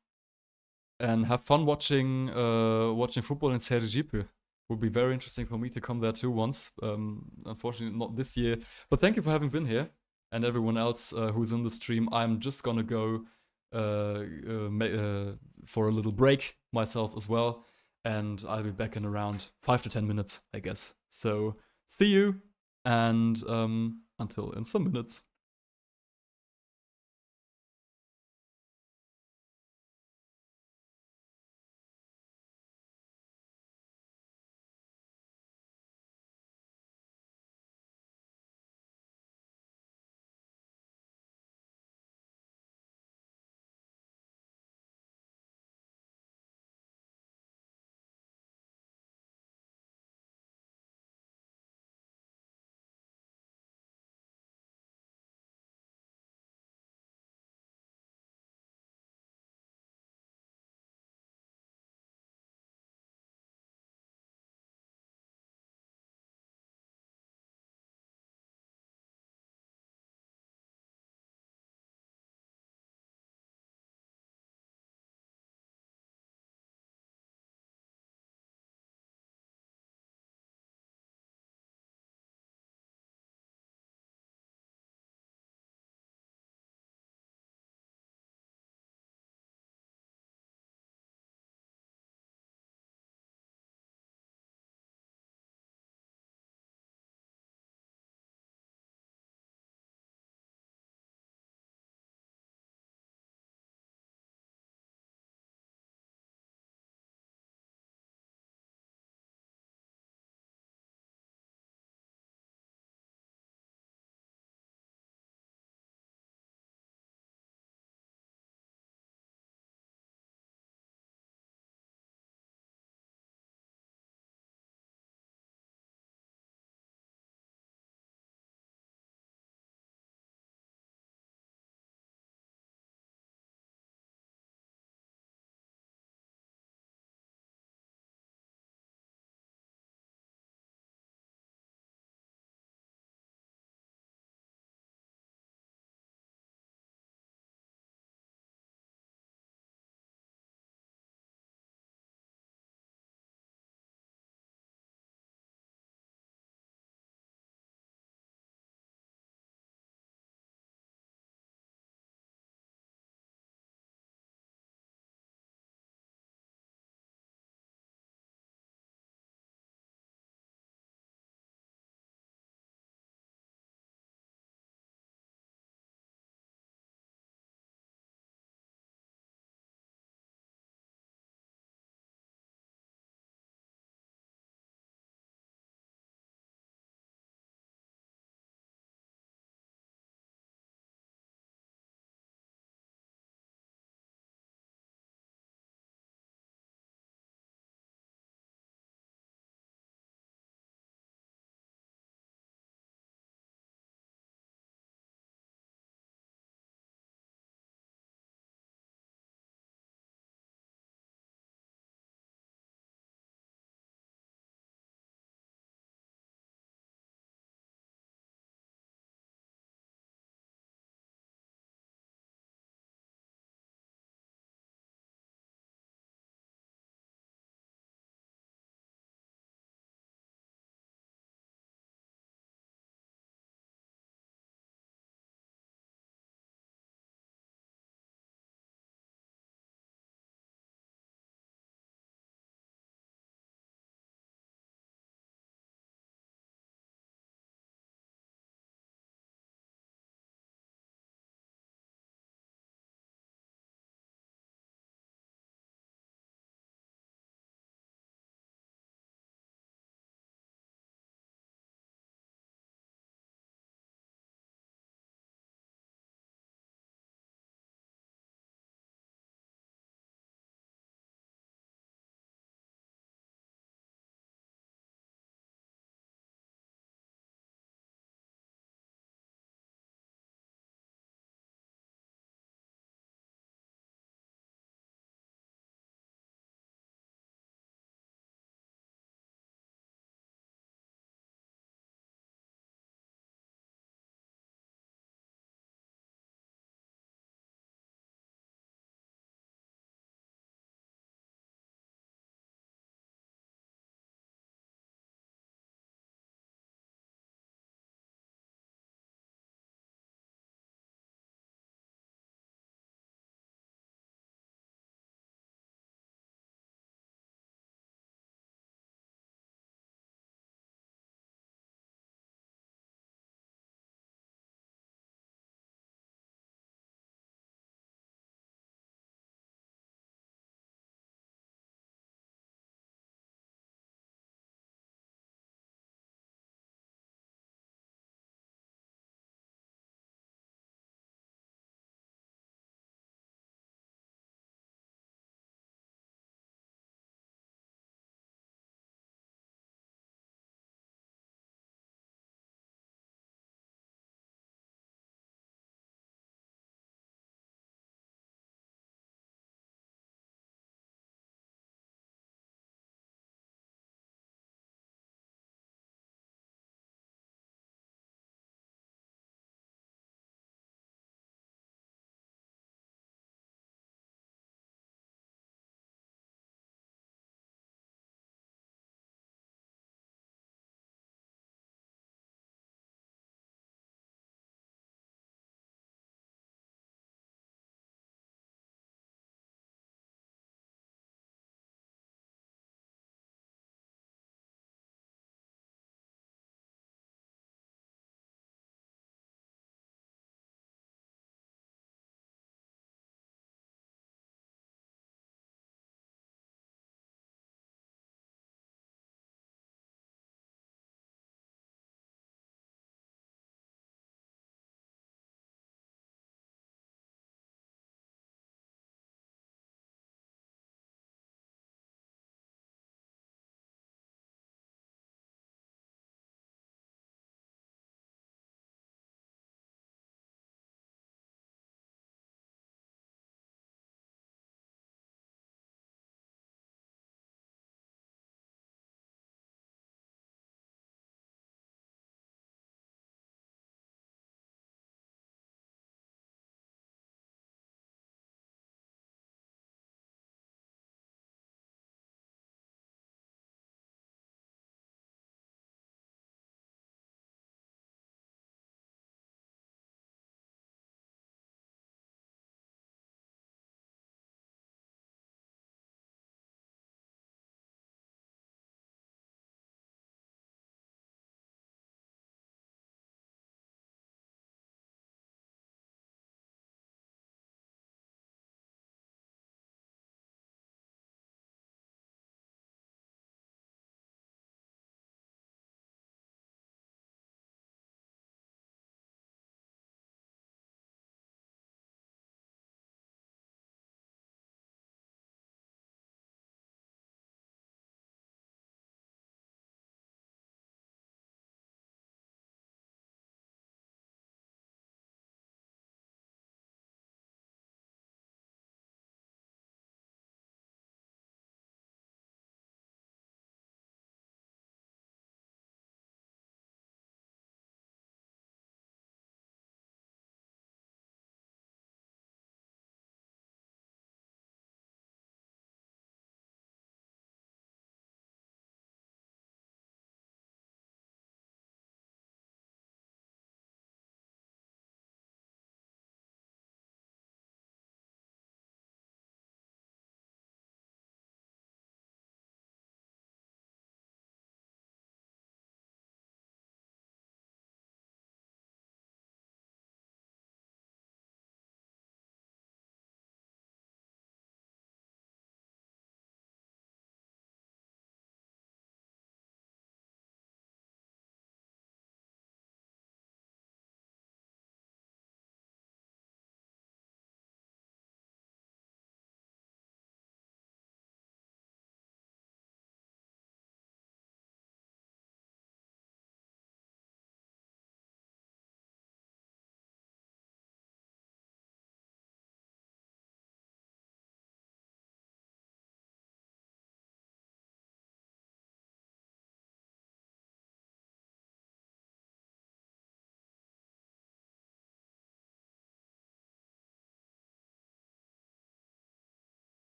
have fun watching football in Sergipe. Would be very interesting for me to come there too once. Unfortunately, not this year. But thank you for having been here. And everyone else who's in the stream. I'm just gonna go for a little break myself as well. And I'll be back in around 5 to 10 minutes, I guess. So, see you. And until in some minutes.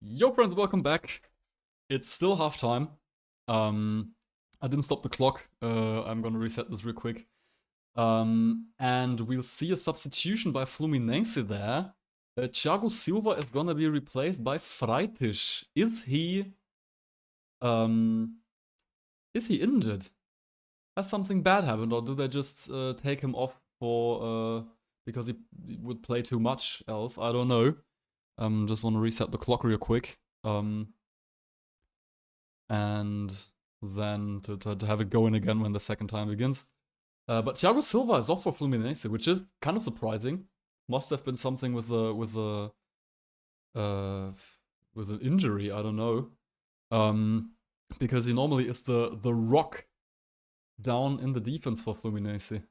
Yo friends, welcome back. It's still halftime. I didn't stop the clock. I'm gonna reset this real quick. And we'll see a substitution by Fluminense there. Thiago Silva is gonna be replaced by Freitas. Is he injured? Has something bad happened, or do they just take him off for because he would play too much else? I don't know. Just want to reset the clock real quick. And then to have it going again when the second time begins. But Thiago Silva is off for Fluminense, which is kind of surprising. Must have been something with an injury. I don't know. Because he normally is the rock down in the defense for Fluminense.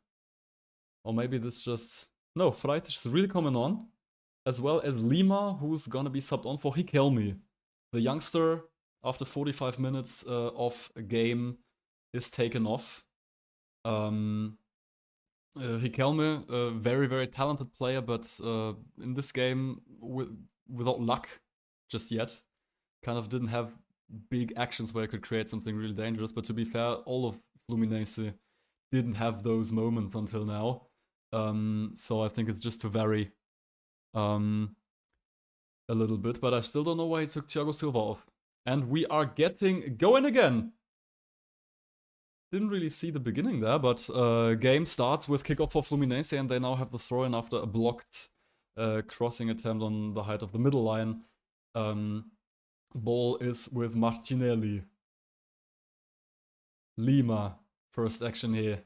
Or maybe this just... No, Freitas is really coming on. As well as Lima, who's gonna be subbed on for Riquelme. The youngster, after 45 minutes of a game, is taken off. Riquelme, a very, very talented player, but in this game, without luck just yet. Kind of didn't have big actions where he could create something really dangerous, but to be fair, all of Fluminense didn't have those moments until now. So I think it's just to vary a little bit, but I still don't know why he took Thiago Silva off. And we are getting going again. Didn't really see the beginning there, but game starts with kickoff for Fluminense, and they now have the throw-in after a blocked crossing attempt on the height of the middle line. Ball is with Martinelli. Lima, first action here.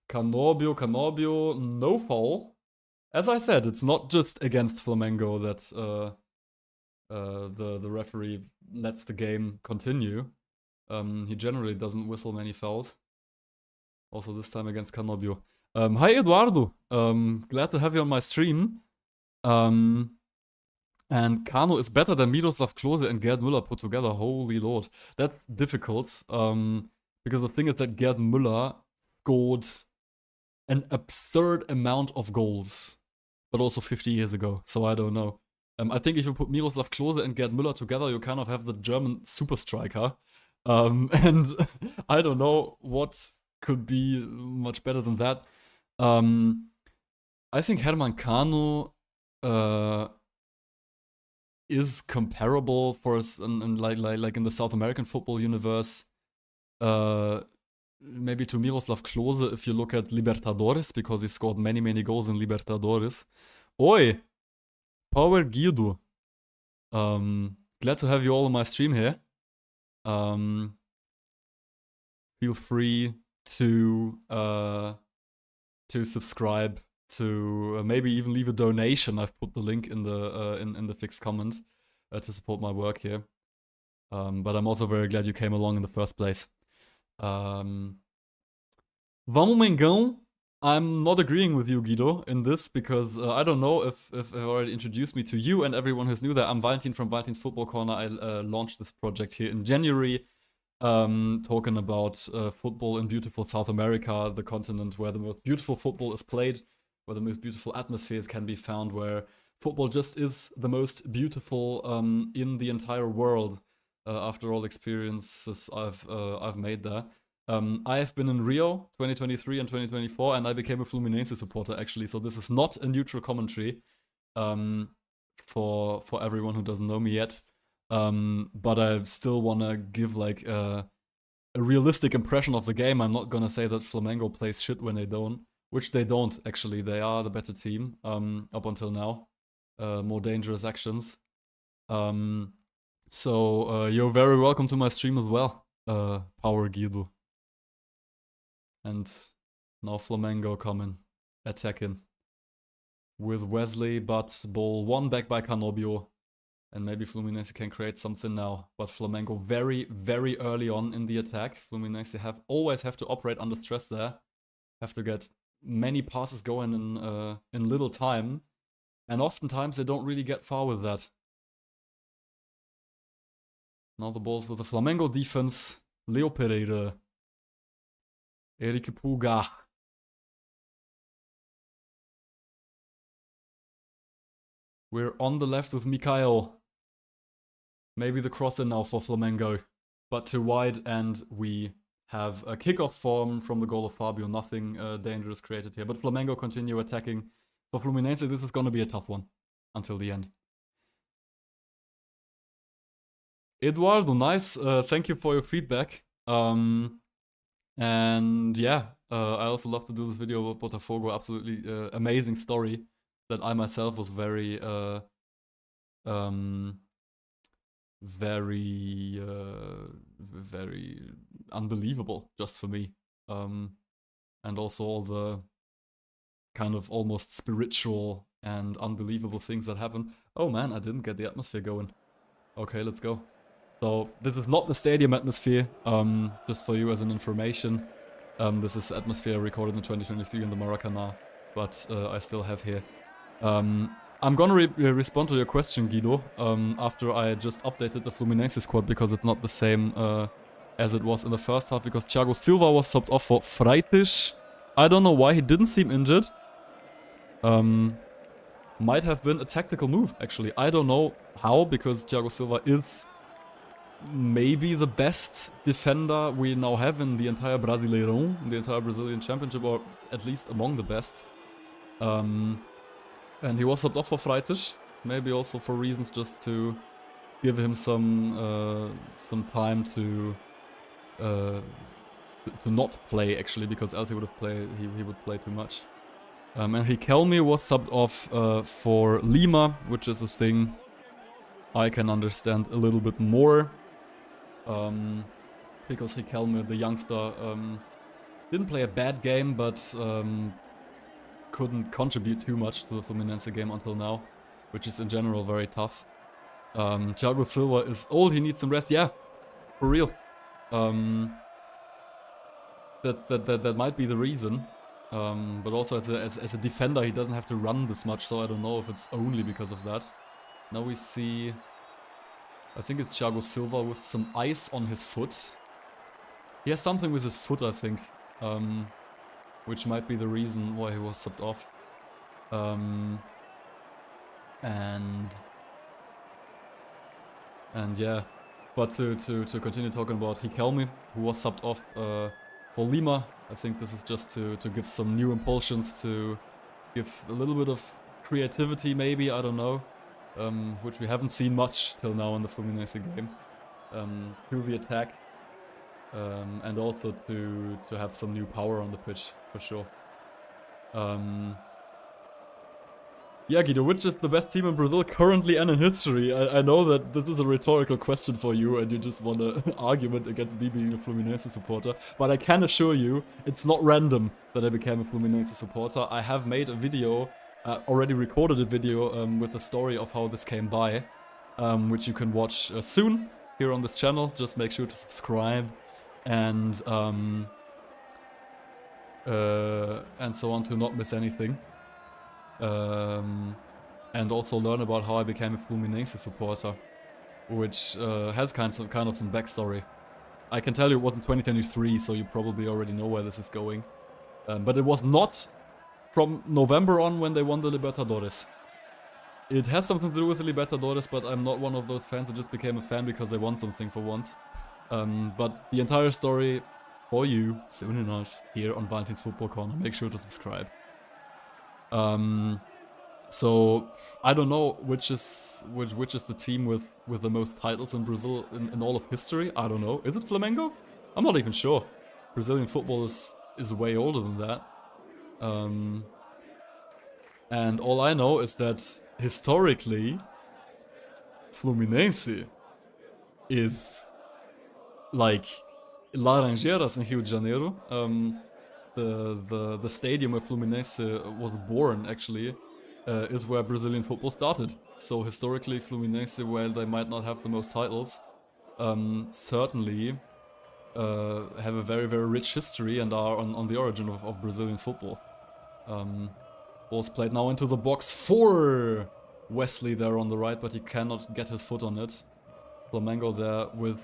Canobbio, no foul. As I said, it's not just against Flamengo that the referee lets the game continue. He generally doesn't whistle many fouls. Also this time against Canobbio. Hi Eduardo, glad to have you on my stream. And Kano is better than Miroslav Klose and Gerd Müller put together. Holy lord, that's difficult. Because the thing is that Gerd Müller scored an absurd amount of goals, but also 50 years ago, so I don't know. I think if you put Miroslav Klose and Gerd Müller together, you kind of have the German super striker. And I don't know what could be much better than that. I think Herman Kano is comparable for us like in the South American football universe. Maybe to Miroslav Klose if you look at Libertadores, because he scored many goals in Libertadores. Oi! Power Guido. Glad to have you all on my stream here. Feel free to subscribe, to maybe even leave a donation. I've put the link in the fixed comment to support my work here. But I'm also very glad you came along in the first place. Vamos Mengão. I'm not agreeing with you, Guido, in this, because I don't know if I already introduced me to you and everyone who's new there. I'm Valentin from Valentin's Football Corner. I launched this project here in January, talking about football in beautiful South America, the continent where the most beautiful football is played, where the most beautiful atmospheres can be found, where football just is the most beautiful in the entire world. After all experiences I've made there. I have been in Rio 2023 and 2024, and I became a Fluminense supporter actually, so this is not a neutral commentary for everyone who doesn't know me yet. But I still wanna give like a realistic impression of the game. I'm not gonna say that Flamengo plays shit when they don't, which they don't actually. They are the better team up until now. More dangerous actions. So you're very welcome to my stream as well, Power Guido. And now Flamengo coming, attacking with Wesley, but ball won back by Canobbio. And maybe Fluminense can create something now. But Flamengo very early on in the attack. Fluminense always have to operate under stress there. Have to get many passes going in little time. And oftentimes they don't really get far with that. Now the ball's with the Flamengo defense. Leo Pereira. Eric Pulgar. We're on the left with Mikael. Maybe the cross in now for Flamengo, but too wide, and we have a kickoff from the goal of Fabio. Nothing dangerous created here, but Flamengo continue attacking. For Fluminense, this is going to be a tough one until the end. Eduardo, nice. Thank you for your feedback. And yeah, I also love to do this video about Botafogo. Absolutely amazing story that I myself was very unbelievable just for me. And also all the kind of almost spiritual and unbelievable things that happen. Oh man, I didn't get the atmosphere going. Okay, let's go. So this is not the stadium atmosphere, just for you as an information. This is atmosphere recorded in 2023 in the Maracanã, but I still have here. I'm gonna respond to your question, Guido, after I just updated the Fluminense squad, because it's not the same as it was in the first half, because Thiago Silva was subbed off for Freitas. I don't know why he didn't seem injured. Might have been a tactical move, actually. I don't know how, because Thiago Silva is maybe the best defender we now have in the entire Brasileirão, in the entire Brazilian Championship, or at least among the best. And he was subbed off for Freitas, maybe also for reasons just to give him some time to not play, actually, because else he would play too much. And Riquelme was subbed off for Lima, which is a thing I can understand a little bit more. Because Riquelme, the youngster, didn't play a bad game, but couldn't contribute too much to the Fluminense game until now, which is in general very tough. Thiago Silva is old, he needs some rest. Yeah, for real. That might be the reason. But also as a defender, he doesn't have to run this much, so I don't know if it's only because of that. Now we see, I think it's Thiago Silva with some ice on his foot. He has something with his foot, I think, which might be the reason why he was subbed off. And yeah, but to continue talking about Riquelme, who was subbed off for Lima, I think this is just to give some new impulsions, to give a little bit of creativity, maybe, I don't know, which we haven't seen much till now in the Fluminense game, to the attack, and also to have some new power on the pitch, for sure. Yeah, Guido, which is the best team in Brazil currently and in history? I know that this is a rhetorical question for you and you just want an argument against me being a Fluminense supporter, but I can assure you, it's not random that I became a Fluminense supporter. I have made a video, already recorded a video with the story of how this came by, which you can watch soon here on this channel. Just make sure to subscribe and so on, to not miss anything. And also learn about how I became a Fluminense supporter, which has kind of some backstory. I can tell you it was in 2023, so you probably already know where this is going. But it was not from November on when they won the Libertadores. It has something to do with the Libertadores, but I'm not one of those fans that just became a fan because they won something for once. But the entire story for you soon enough here on Valentin's Football Corner. Make sure to subscribe. So I don't know which is the team with the most titles in Brazil in all of history. I don't know. Is it Flamengo? I'm not even sure. Brazilian football is way older than that. And all I know is that historically Fluminense is like Laranjeiras in Rio de Janeiro. The stadium where Fluminense was born, actually, is where Brazilian football started. So historically, Fluminense, while they might not have the most titles, certainly have a very, very rich history and are on the origin of Brazilian football. Ball's played now into the box for Wesley there on the right, but he cannot get his foot on it. Flamengo there with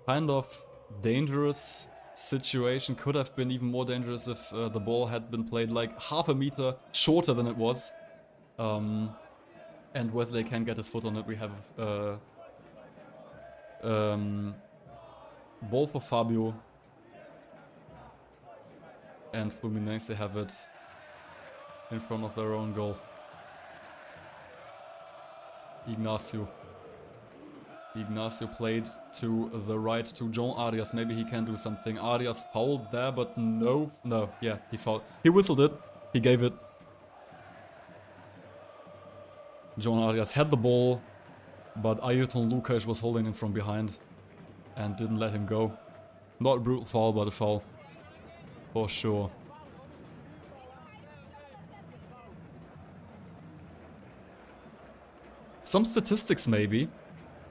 kind of dangerous situation. Could have been even more dangerous if the ball had been played like half a meter shorter than it was. And Wesley can get his foot on it. We have ball for Fabio. And Fluminense have it in front of their own goal. Ignacio played to the right to João Arias. Maybe he can do something. Arias fouled there, but no. Yeah, he fouled. He whistled it. He gave it. João Arias had the ball, but Ayrton Lucas was holding him from behind and didn't let him go. Not a brutal foul, but a foul. For sure. Some statistics maybe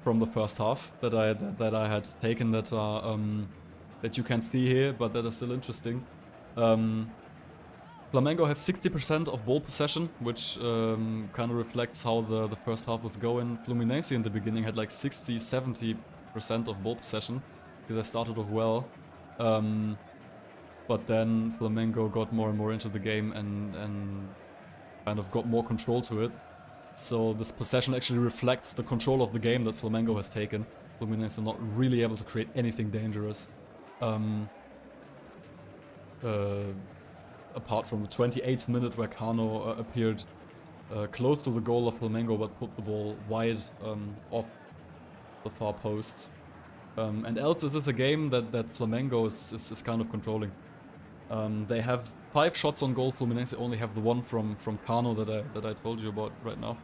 from the first half that I had taken that are that you can see here, but that are still interesting. Flamengo have 60% of ball possession, which kind of reflects how the first half was going. Fluminense in the beginning had like 60-70% of ball possession because they started off well. But then Flamengo got more and more into the game and kind of got more control to it. So this possession actually reflects the control of the game that Flamengo has taken. Fluminense are not really able to create anything dangerous. Apart from the 28th minute where Cano appeared close to the goal of Flamengo but put the ball wide off the far post. And else this is a game that Flamengo is kind of controlling. They have 5 shots on goal. Fluminense only have the one from Cano that I told you about right now.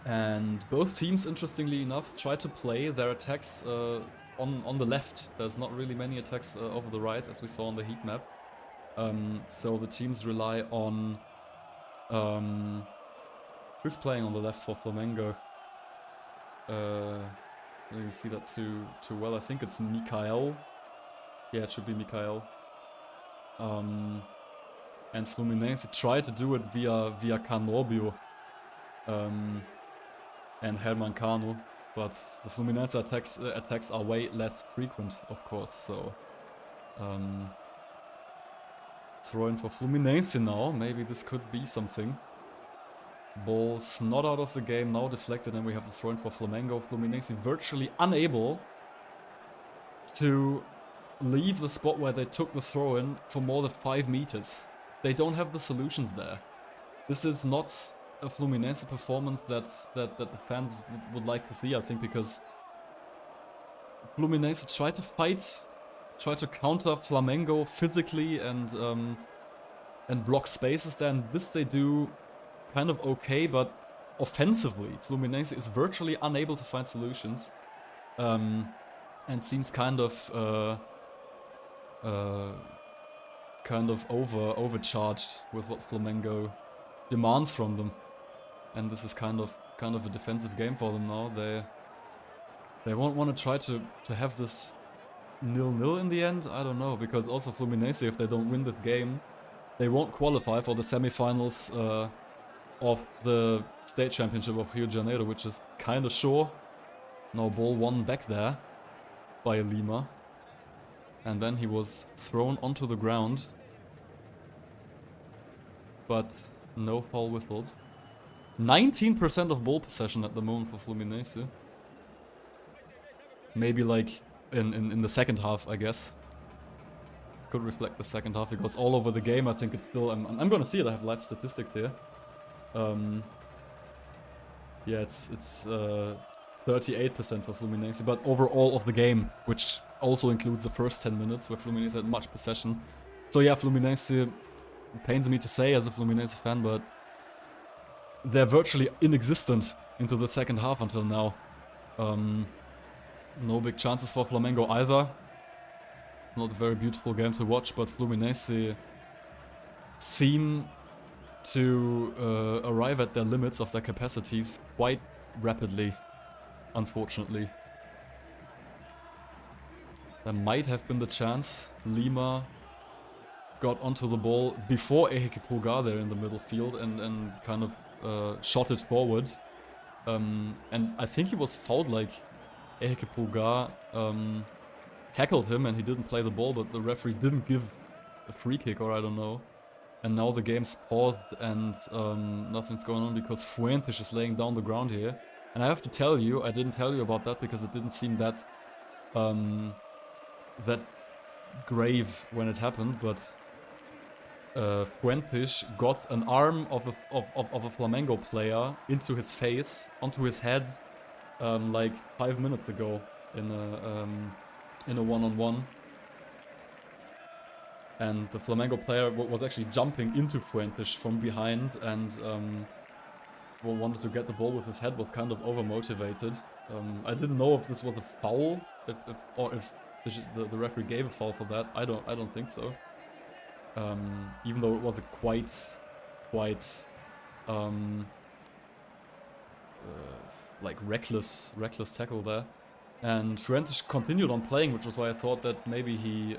And both teams, interestingly enough, try to play their attacks on the left. There's not really many attacks over the right, as we saw on the heat map. So the teams rely on... who's playing on the left for Flamengo? You see that too well. I think it's Mikael. Yeah, it should be Mikael. And Fluminense tried to do it via Canobio and Herman Cano, but the Fluminense attacks are way less frequent, of course. So throw in for Fluminense now. Maybe this could be something. Ball's not out of the game, now deflected, and we have the throw in for Flamengo. Fluminense virtually unable to leave the spot where they took the throw in for more than 5 meters. They don't have the solutions there. This is not a Fluminense performance that the fans would like to see, I think, because Fluminense try to fight, try to counter Flamengo physically and block spaces there, and this they do kind of okay, but offensively Fluminense is virtually unable to find solutions, and seems kind of overcharged with what Flamengo demands from them, and this is kind of a defensive game for them now. They won't want to try to have this 0-0 in the end. I don't know, because also Fluminense, if they don't win this game, they won't qualify for the semi-finals of the state championship of Rio de Janeiro, which is kind of sure. Now ball won back there by Lima, and then he was thrown onto the ground, but no foul whistled. 19% of ball possession at the moment for Fluminense. Maybe like in the second half, I guess. It could reflect the second half because all over the game I think it's still... I'm gonna see it, I have live statistics here. Yeah, it's 38% for Fluminense, but overall of the game, which also includes the first 10 minutes where Fluminense had much possession. So yeah, Fluminense, pains me to say as a Fluminense fan, but they're virtually inexistent into the second half until now. No big chances for Flamengo either. Not a very beautiful game to watch, but Fluminense seem to arrive at their limits of their capacities quite rapidly, unfortunately. There might have been the chance. Lima got onto the ball before Eheke Pulgar there in the middle field and kind of shot it forward. And I think he was fouled, like Eheke Pulgar tackled him and he didn't play the ball, but the referee didn't give a free kick, or I don't know. And now the game's paused and nothing's going on because Fuentes is laying down the ground here. And I have to tell you, I didn't tell you about that because it didn't seem that that grave when it happened, but Fuentes got an arm of a Flamengo player into his face, onto his head, like 5 minutes ago in a one-on-one. And the Flamengo player was actually jumping into Fuentes from behind and wanted to get the ball with his head, was kind of over-motivated. I didn't know if this was a foul, or if the referee gave a foul for that. I don't think so. Even though it was a quite like reckless tackle there. And Fuentes continued on playing, which was why I thought that maybe he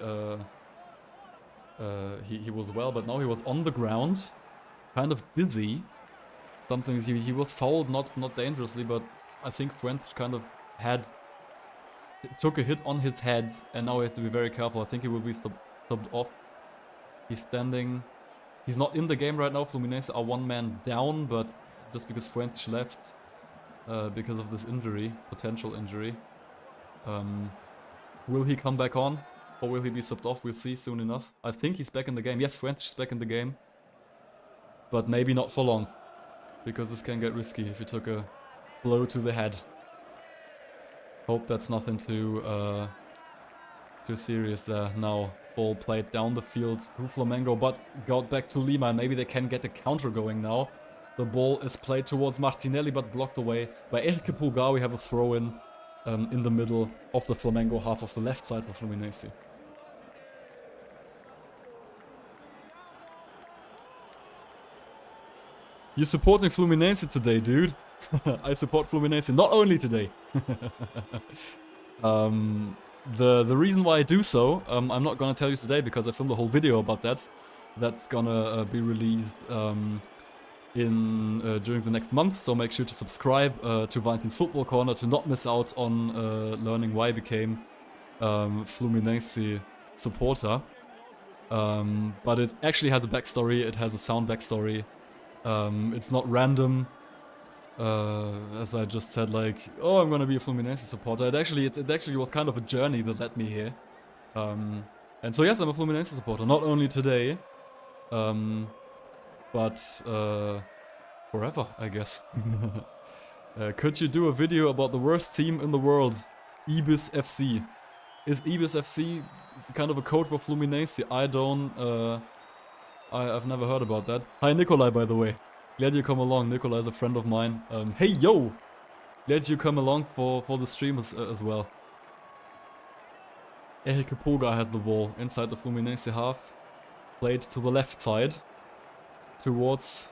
was well, but now he was on the ground, kind of dizzy. Something he was fouled, not dangerously, but I think Fuentes kind of took a hit on his head, and now he has to be very careful. I think he will be subbed off. He's standing. He's not in the game right now. Fluminense are one man down, but just because Fuentes left because of this injury, potential injury. Will he come back on? Or will he be subbed off? We'll see soon enough. I think he's back in the game. Yes, Fuentes is back in the game. But maybe not for long. Because this can get risky if he took a blow to the head. Hope that's nothing too serious there. Now, ball played down the field to Flamengo, but got back to Lima. Maybe they can get a counter going now. The ball is played towards Martinelli, but blocked away by Elke Pulgar. We have a throw-in the middle of the Flamengo half of the left side for Fluminense. You're supporting Fluminense today, dude. I support Fluminense not only today. The reason why I do so, I'm not gonna tell you today because I filmed a whole video about that. That's gonna be released during the next month. So make sure to subscribe to Valentin's Football Corner to not miss out on learning why I became Fluminense supporter. But it actually has a backstory. It has a sound backstory. It's not random, as I just said, like, oh, I'm gonna be a Fluminense supporter. It actually was kind of a journey that led me here. And so yes, I'm a Fluminense supporter, not only today, but forever, I guess. Could you do a video about the worst team in the world, Ibis FC? Is Ibis FC kind of a code for Fluminense? I've never heard about that. Hi Nikolai, by the way. Glad you come along. Nikolai is a friend of mine. Hey yo! Glad you come along for the stream as well. Elke Pulgar has the ball inside the Fluminense half. Played to the left side. Towards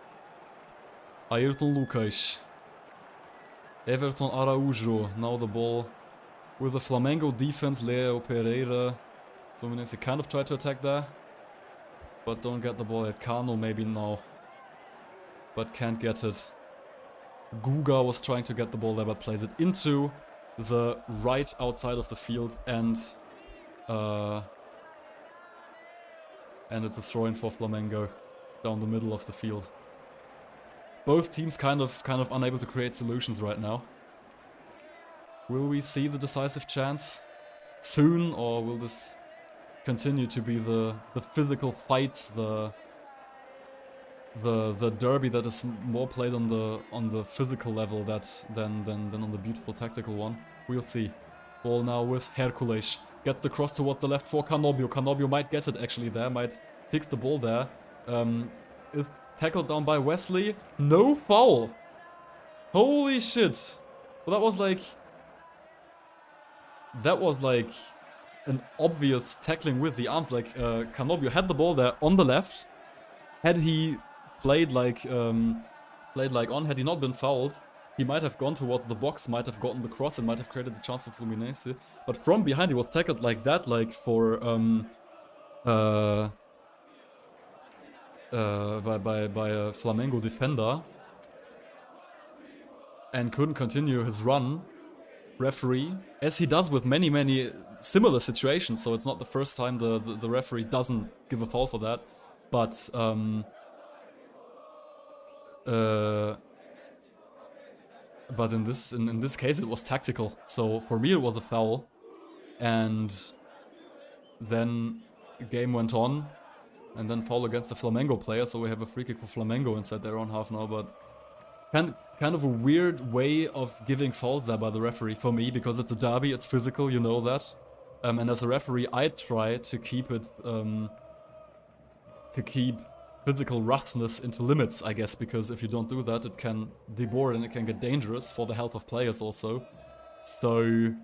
Ayrton Lucas. Everton Araújo. Now the ball with the Flamengo defense. Leo Pereira. Fluminense kind of tried to attack there. But don't get the ball at Cano maybe now. But can't get it. Guga was trying to get the ball there, but plays it into the right outside of the field, and it's a throw-in for Flamengo down the middle of the field. Both teams kind of unable to create solutions right now. Will we see the decisive chance soon, or will this continue to be the physical fight, the derby that is more played on the physical level than on the beautiful tactical one? We'll see. Ball now with Hercules. Gets the cross toward the left for Canobio. Canobio might get it actually there, might fix the ball there. Is tackled down by Wesley. No foul! Holy shit! Well, that was like an obvious tackling with the arms. Like Canobio had the ball there on the left. Had he played like on, had he not been fouled, he might have gone toward the box, might have gotten the cross, and might have created the chance for Fluminense. But from behind, he was tackled like that, like for by a Flamengo defender, and couldn't continue his run. Referee, as he does with many similar situations, so it's not the first time the referee doesn't give a foul for that. But in this case it was tactical. So for me it was a foul, and then the game went on, and then foul against the Flamengo player. So we have a free kick for Flamengo inside their own half now. But kind of a weird way of giving fouls there by the referee for me, because it's a derby, it's physical, you know that. And as a referee, I try to keep it, to keep physical roughness into limits, I guess, because if you don't do that, it can deboard and it can get dangerous for the health of players also. So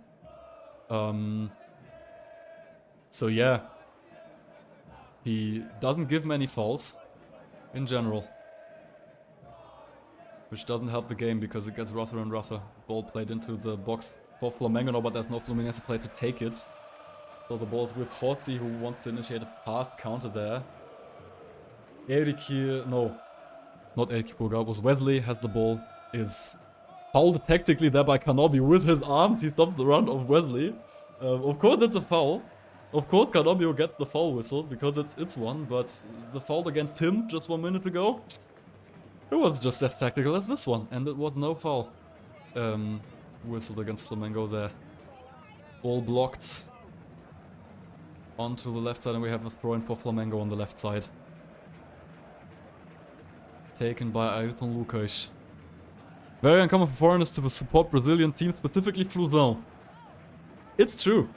yeah, he doesn't give many fouls in general, which doesn't help the game because it gets rougher and rougher. Ball played into the box for Flamengo now, but there's no Fluminense player to take it. So the ball's with Horthy, who wants to initiate a fast counter there. No, not Eric Pulgar, it was Wesley, has the ball, is fouled tactically there by Kanobi with his arms. He stopped the run of Wesley. Of course it's a foul. Of course Kanobi gets the foul whistle because it's one, but the foul against him just 1 minute ago, it was just as tactical as this one, and it was no foul whistled against Flamengo there. Ball blocked onto the left side, and we have a throw-in for Flamengo on the left side. Taken by Ayrton Lucas. Very uncommon for foreigners to support Brazilian teams, specifically Flusão. It's true.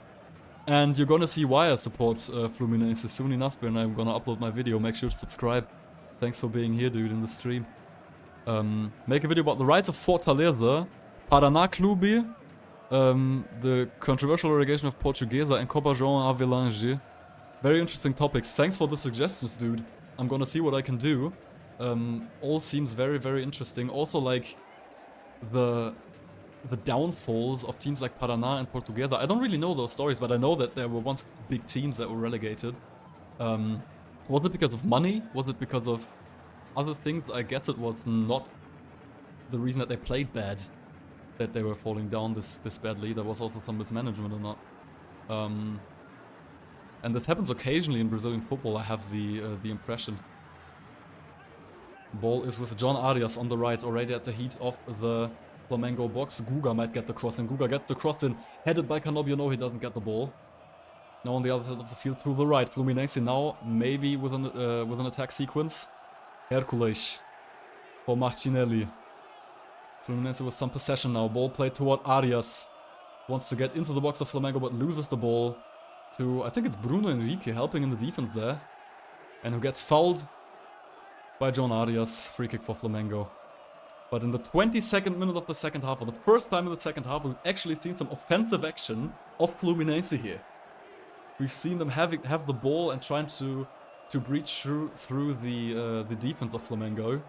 And you're gonna see why I support Fluminense soon enough when I'm gonna upload my video. Make sure to subscribe. Thanks for being here, dude, in the stream. Make a video about the rights of Fortaleza, Paraná Clube, the controversial relegation of Portuguesa, and Copa João Avelange. Very interesting topics. Thanks for the suggestions, dude. I'm gonna see what I can do. All seems very, very interesting. Also, like, the downfalls of teams like Paraná and Portuguesa. I don't really know those stories, but I know that there were once big teams that were relegated. Was it because of money? Was it because of other things? I guess it was not the reason that they played bad, that they were falling down this badly. There was also some mismanagement or not. And this happens occasionally in Brazilian football, I have the impression. Ball is with John Arias on the right, already at the heat of the Flamengo box. Guga might get the cross in. Guga gets the cross in, headed by Canobio. No, he doesn't get the ball. Now on the other side of the field to the right. Fluminense now maybe with an attack sequence. Hercules for Martinelli. Fluminense with some possession now. Ball played toward Arias. Wants to get into the box of Flamengo, but loses the ball to, I think it's Bruno Henrique helping in the defense there. And who gets fouled by John Arias. Free kick for Flamengo. But in the 22nd minute of the second half, for the first time in the second half, we've actually seen some offensive action of Fluminense here. We've seen them have the ball and trying to breach through the defense of Flamengo.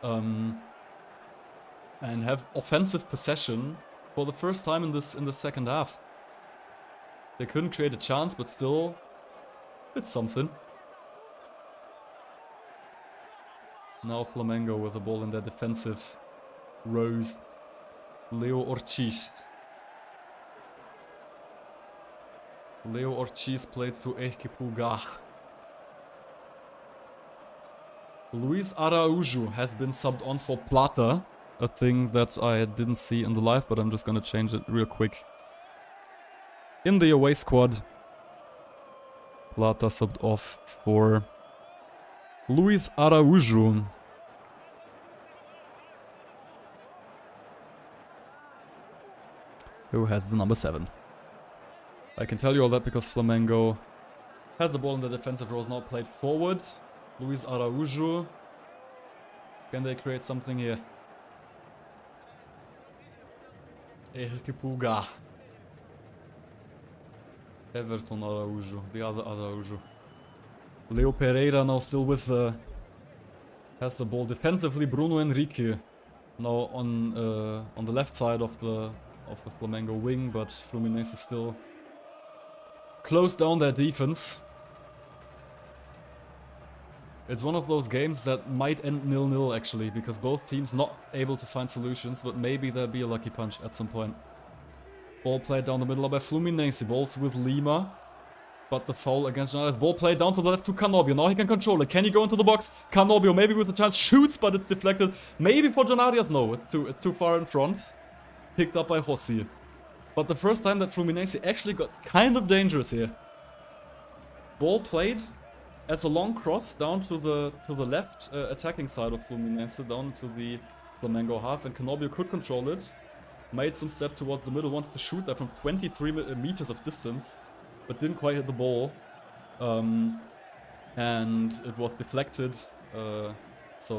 And have offensive possession for the first time in the second half. They couldn't create a chance, but still, it's something. Now Flamengo with the ball in their defensive rows. Leo Ortiz. Leo Ortiz played to Eike Pulgar. Luis Araújo has been subbed on for Plata. A thing that I didn't see in the live, but I'm just gonna change it real quick. In the away squad, Plata subbed off for Luis Araújo. Who has the number 7. I can tell you all that because Flamengo has the ball in the defensive rows now, played forward. Luis Araújo. Can they create something here? Henrique Pulgar. Everton Araújo, the other Araújo. Leo Pereira now still with has the ball defensively. Bruno Henrique now on the left side of the Flamengo wing, but Fluminense still closed down their defense. It's one of those games that might end 0-0 actually, because both teams not able to find solutions, but maybe there'll be a lucky punch at some point. Ball played down the middle by Fluminense. Balls with Lima. But the foul against Janales. Ball played down to the left to Canobio. Now he can control it. Can he go into the box? Canobio maybe with a chance. Shoots, but it's deflected. Maybe for Janarias. No, it's too far in front. Picked up by Rossi. But the first time that Fluminense actually got kind of dangerous here. Ball played as a long cross down to the left attacking side of Fluminense. Down to the Flamengo half. And Canobio could control it. Made some step towards the middle. Wanted to shoot that from 23 meters of distance. But didn't quite hit the ball, and it was deflected, so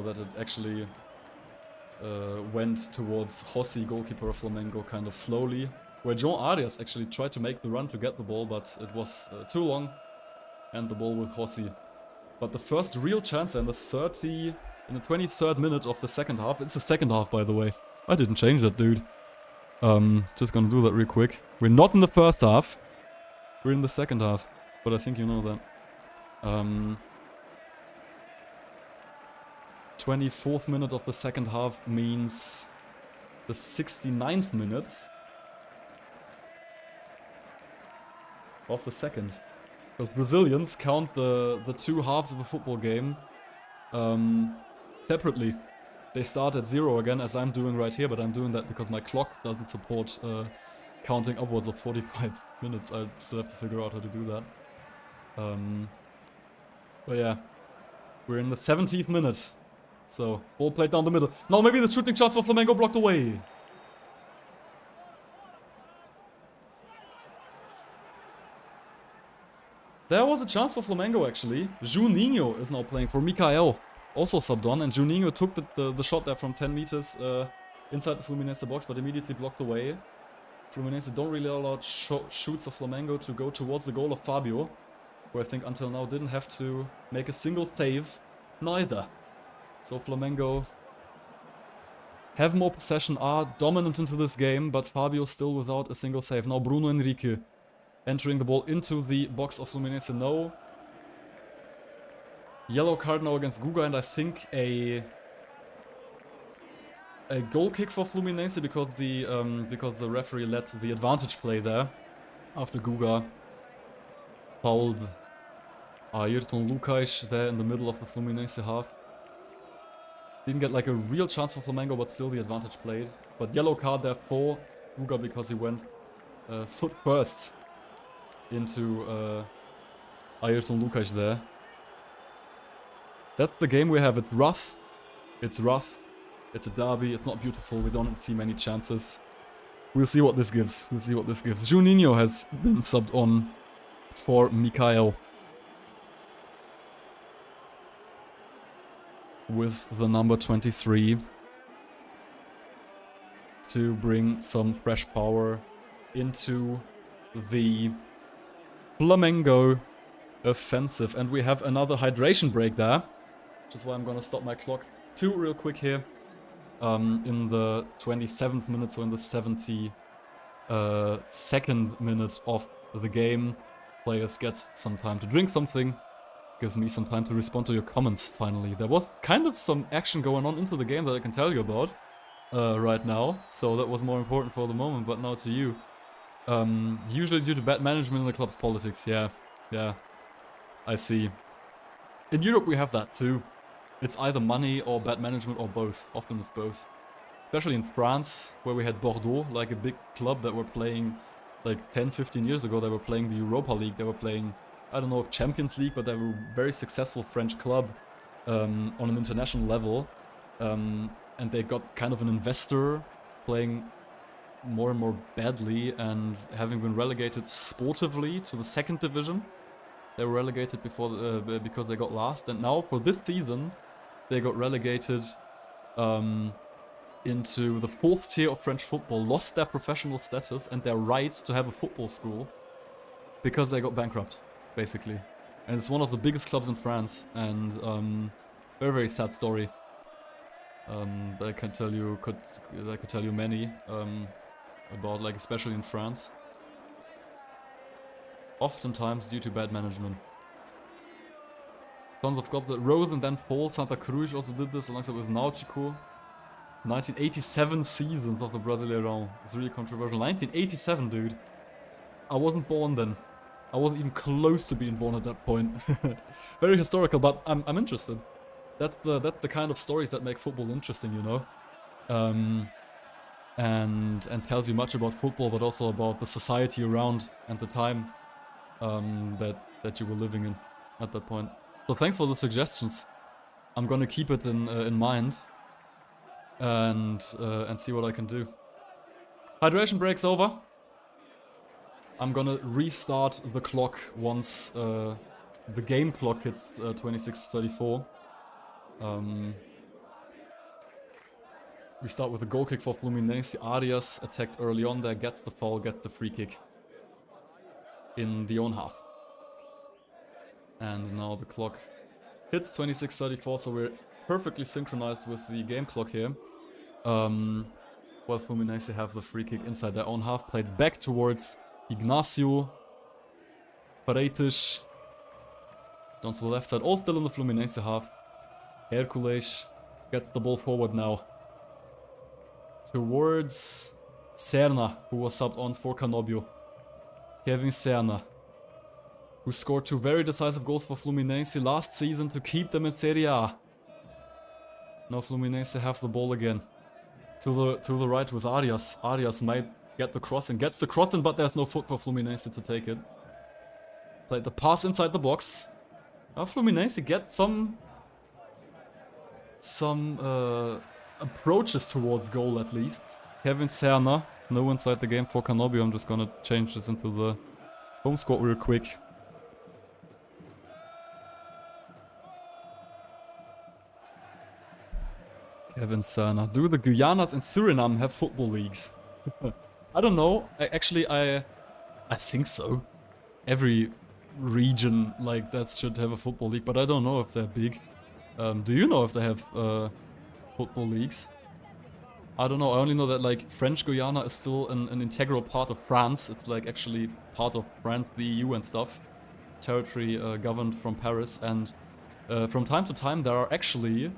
that it actually went towards Rossi, goalkeeper of Flamengo, kind of slowly, where João Arias actually tried to make the run to get the ball, but it was too long, and the ball with Rossi. But the first real chance in the 23rd minute of the second half, it's the second half by the way, I didn't change that, dude. Just gonna do that real quick. We're not in the first half. We're in the second half, but I think you know that. 24th minute of the second half means the 69th minute of the second. Because Brazilians count the two halves of a football game separately. They start at 0 again, as I'm doing right here, but I'm doing that because my clock doesn't support counting upwards of 45 minutes. I still have to figure out how to do that. But yeah, we're in the 70th minute. So, ball played down the middle. Now maybe the shooting chance for Flamengo blocked away. There was a chance for Flamengo actually. Juninho is now playing for Mikael. Also subbed on, and Juninho took the shot there from 10 meters inside the Fluminense box, but immediately blocked away. Fluminense don't really allow shoots of Flamengo to go towards the goal of Fabio, who I think until now didn't have to make a single save, neither. So Flamengo have more possession, are dominant into this game, but Fabio still without a single save. Now Bruno Henrique entering the ball into the box of Fluminense. No. Yellow card now against Guga, and I think a goal kick for Fluminense because the referee let the advantage play there after Guga fouled Ayrton Lucas there in the middle of the Fluminense half. Didn't get like a real chance for Flamengo, but still the advantage played. But yellow card there for Guga because he went foot first into Ayrton Lucas there. That's the game we have. It's rough. It's rough. It's a derby. It's not beautiful. We don't see many chances. We'll see what this gives. We'll see what this gives. Juninho has been subbed on for Mikael with the number 23 to bring some fresh power into the Flamengo offensive. And we have another hydration break there, which is why I'm gonna stop my clock too real quick here. In the 27th minute, so in the 72nd minute of the game, players get some time to drink something. Gives me some time to respond to your comments, finally. There was kind of some action going on into the game that I can tell you about right now, so that was more important for the moment, but now to you. Usually due to bad management in the club's politics, yeah, I see. In Europe we have that too. It's either money or bad management or both. Often it's both. Especially in France, where we had Bordeaux, like a big club that were playing like 10-15 years ago. They were playing the Europa League. They were playing, I don't know if Champions League, but they were a very successful French club on an international level. And they got kind of an investor playing more and more badly and having been relegated sportively to the second division. They were relegated before because they got last, and now for this season they got relegated into the 4th tier of French football, lost their professional status and their right to have a football school because they got bankrupt, basically. And it's one of the biggest clubs in France, and very, very sad story. I could tell you many about, like, especially in France. Oftentimes due to bad management. Tons of clubs that rose and then fall. Santa Cruz also did this alongside with Náutico. 1987 seasons of the Brasileirão. It's really controversial. 1987, dude. I wasn't born then. I wasn't even close to being born at that point. Very historical, but I'm interested. That's the kind of stories that make football interesting, you know. And tells you much about football, but also about the society around and the time that you were living in at that point. So thanks for the suggestions. I'm gonna keep it in mind and see what I can do. Hydration break's over. I'm gonna restart the clock once the game clock hits 26:34. We start with a goal kick for Fluminense. Arias attacked early on there, gets the foul, gets the free kick in the own half. And now the clock hits 26:34, so we're perfectly synchronized with the game clock here. While Fluminense have the free kick inside their own half, played back towards Ignacio Freitas. Down to the left side, all still in the Fluminense half. Hercules gets the ball forward now. Towards Serna, who was subbed on for Canobio. Kevin Serna, who scored 2 very decisive goals for Fluminense last season to keep them in Serie A. Now Fluminense have the ball again. To the right with Arias. Arias might get the crossing. Gets the crossing, but there's no foot for Fluminense to take it. Played the pass inside the box. Now Fluminense gets some approaches towards goal at least. Kevin Serna, no inside the game for Canobio. I'm just gonna change this into the home squad real quick. Kevin Serna. Do the Guyanas and Suriname have football leagues? I don't know. I think so. Every region like that should have a football league, but I don't know if they're big. Do you know if they have football leagues? I don't know. I only know that like French Guyana is still an integral part of France. It's like actually part of France, the EU and stuff. Territory governed from Paris, and from time to time there are actually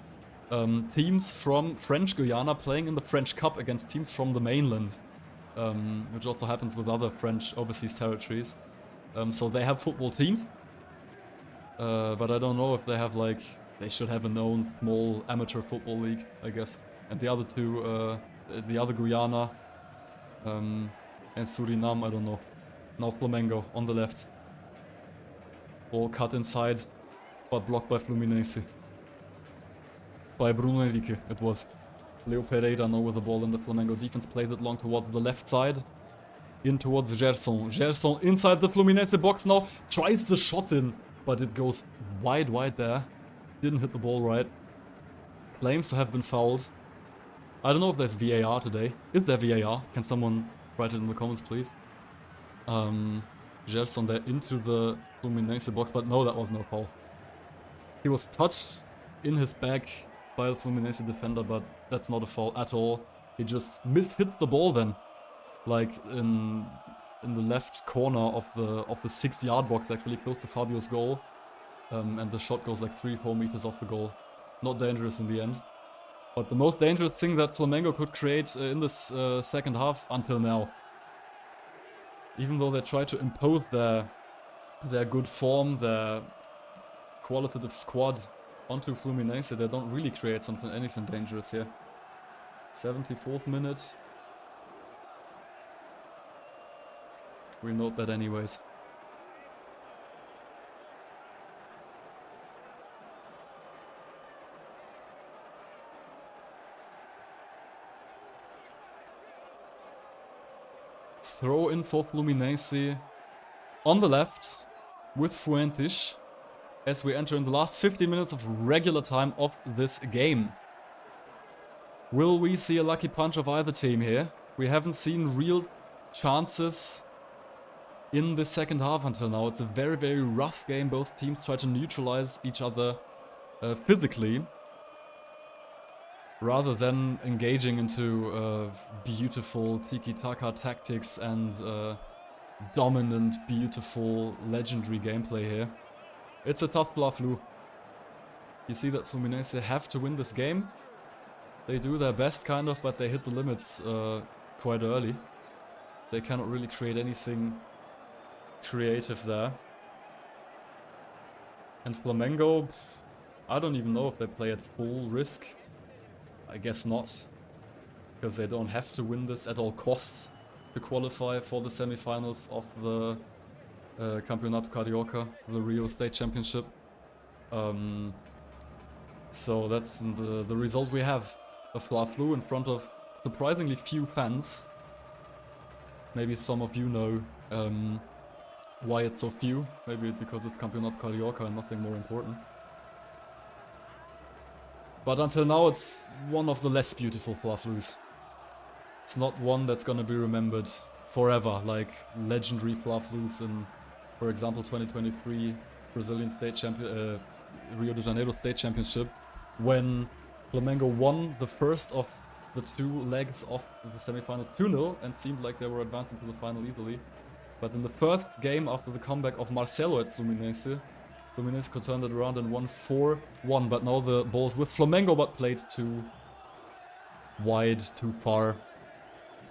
teams from French Guyana playing in the French Cup against teams from the mainland, which also happens with other French overseas territories. So they have football teams, but I don't know if they have like, they should have a known small amateur football league, I guess. And the other two, the other Guyana and Suriname, I don't know. Now Flamengo on the left. Ball cut inside, but blocked by Fluminense. By Bruno Henrique, it was. Leo Pereira now with the ball, and the Flamengo defense plays it long towards the left side. In towards Gerson. Gerson inside the Fluminense box now. Tries the shot in, but it goes wide there. Didn't hit the ball right. Claims to have been fouled. I don't know if there's VAR today. Is there VAR? Can someone write it in the comments, please? Gerson there into the Fluminense box, but no, that was no foul. He was touched in his back by the Fluminense defender, but that's not a foul at all. He just mishits the ball then, like in the left corner of the 6-yard box, actually close to Fabio's goal, and the shot goes like 3-4 meters off the goal. Not dangerous in the end, but the most dangerous thing that Flamengo could create in this second half until now. Even though they try to impose their good form, their qualitative squad onto Fluminense, they don't really create anything dangerous here. 74th minute. We note that anyways. Throw in for Fluminense on the left with Fuentes as we enter in the last 15 minutes of regular time of this game. Will we see a lucky punch of either team here? We haven't seen real chances in the second half until now. It's a very rough game. Both teams try to neutralize each other physically, rather than engaging into beautiful tiki-taka tactics and dominant, beautiful, legendary gameplay here. It's a tough bluff, Lou. You see that Fluminense have to win this game. They do their best, kind of, but they hit the limits quite early. They cannot really create anything creative there. And Flamengo, I don't even know if they play at full risk. I guess not. Because they don't have to win this at all costs to qualify for the semifinals of the Campeonato Carioca, the Rio State Championship. So that's the result we have. A Fla-Flu in front of surprisingly few fans. Maybe some of you know why it's so few. Maybe because it's Campeonato Carioca and nothing more important. But until now it's one of the less beautiful Fla-Flus. It's not one that's gonna be remembered forever, like legendary Fla-Flus in, for example, 2023 Brazilian State Champion, Rio de Janeiro State Championship, when Flamengo won the first of the two legs of the semifinals 2-0 and seemed like they were advancing to the final easily. But in the first game after the comeback of Marcelo at Fluminense, Fluminense could turn it around and won 4-1. But now the ball's with Flamengo, but played too wide, too far.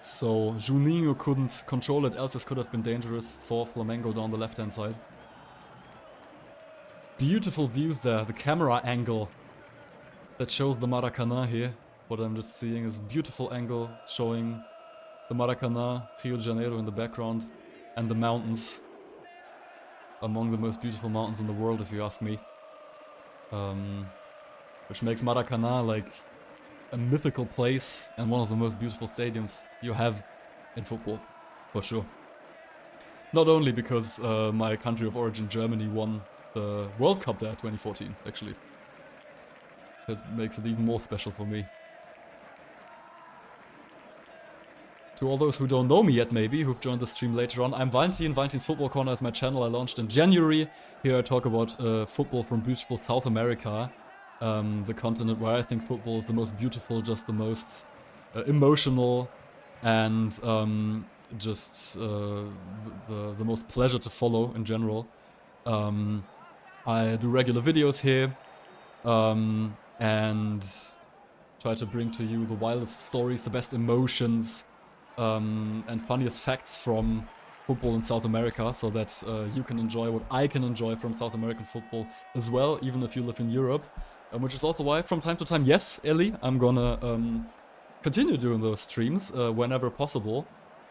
So Juninho couldn't control it, else this could have been dangerous for Flamengo down the left-hand side. Beautiful views there, the camera angle that shows the Maracanã here. What I'm just seeing is a beautiful angle showing the Maracanã, Rio de Janeiro in the background, and the mountains. Among the most beautiful mountains in the world, if you ask me. Which makes Maracanã like a mythical place and one of the most beautiful stadiums you have in football, for sure. Not only because my country of origin, Germany, won the World Cup there 2014, actually. That makes it even more special for me. To all those who don't know me yet, maybe, who've joined the stream later on, I'm Valentin. Valentin's Football Corner is my channel I launched in January. Here I talk about football from beautiful South America. The continent where I think football is the most beautiful, just the most emotional, and just the most pleasure to follow in general. I do regular videos here, and try to bring to you the wildest stories, the best emotions, and funniest facts from football in South America, so that you can enjoy what I can enjoy from South American football as well, even if you live in Europe. Which is also why from time to time, yes, Ellie, I'm gonna continue doing those streams whenever possible.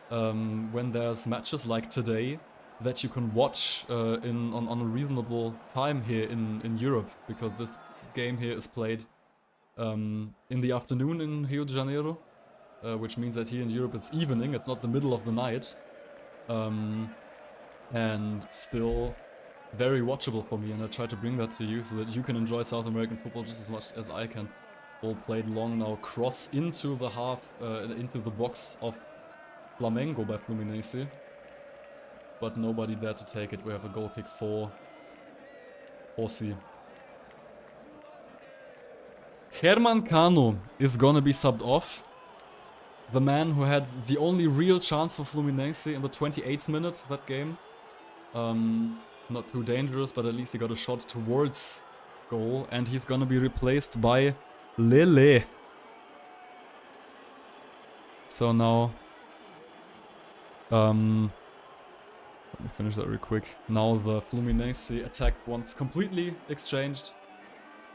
When there's matches like today that you can watch on a reasonable time here in Europe, because this game here is played in the afternoon in Rio de Janeiro, which means that here in Europe it's evening, it's not the middle of the night, and still very watchable for me, and I try to bring that to you so that you can enjoy South American football just as much as I can. Ball played long now, cross into the into the box of Flamengo by Fluminense, but nobody there to take it. We have a goal kick for Ossi. Herman Cano is gonna be subbed off. The man who had the only real chance for Fluminense in the 28th minute of that game. Not too dangerous, but at least he got a shot towards goal, and he's gonna be replaced by Lele. So now, let me finish that real quick. Now the Fluminense attack once completely exchanged.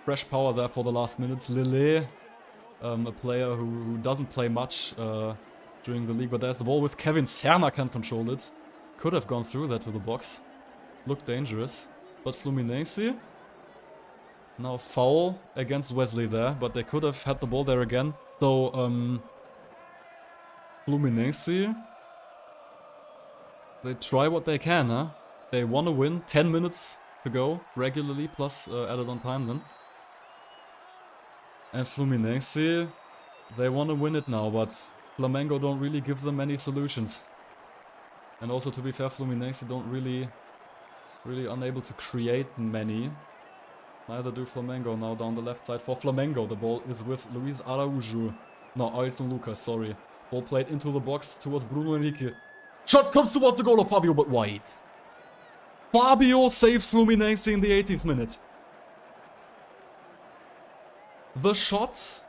Fresh power there for the last minutes. Lele, a player who doesn't play much during the league, but there's the ball with Kevin Serna, can't control it. Could have gone through that to the box. Looked dangerous. But Fluminense, now foul against Wesley there, but they could have had the ball there again. So, Fluminense, they try what they can, huh? They want to win. 10 minutes to go, regularly, plus added on time then. And Fluminense, they want to win it now, but Flamengo don't really give them any solutions. And also, to be fair, Fluminense don't really unable to create many. Neither do Flamengo now down the left side. For Flamengo, the ball is with Luis Araújo. No, Ayrton Lucas, sorry. Ball played into the box towards Bruno Henrique. Shot comes towards the goal of Fabio, but wide. Fabio saves Fluminense in the 80th minute. The shots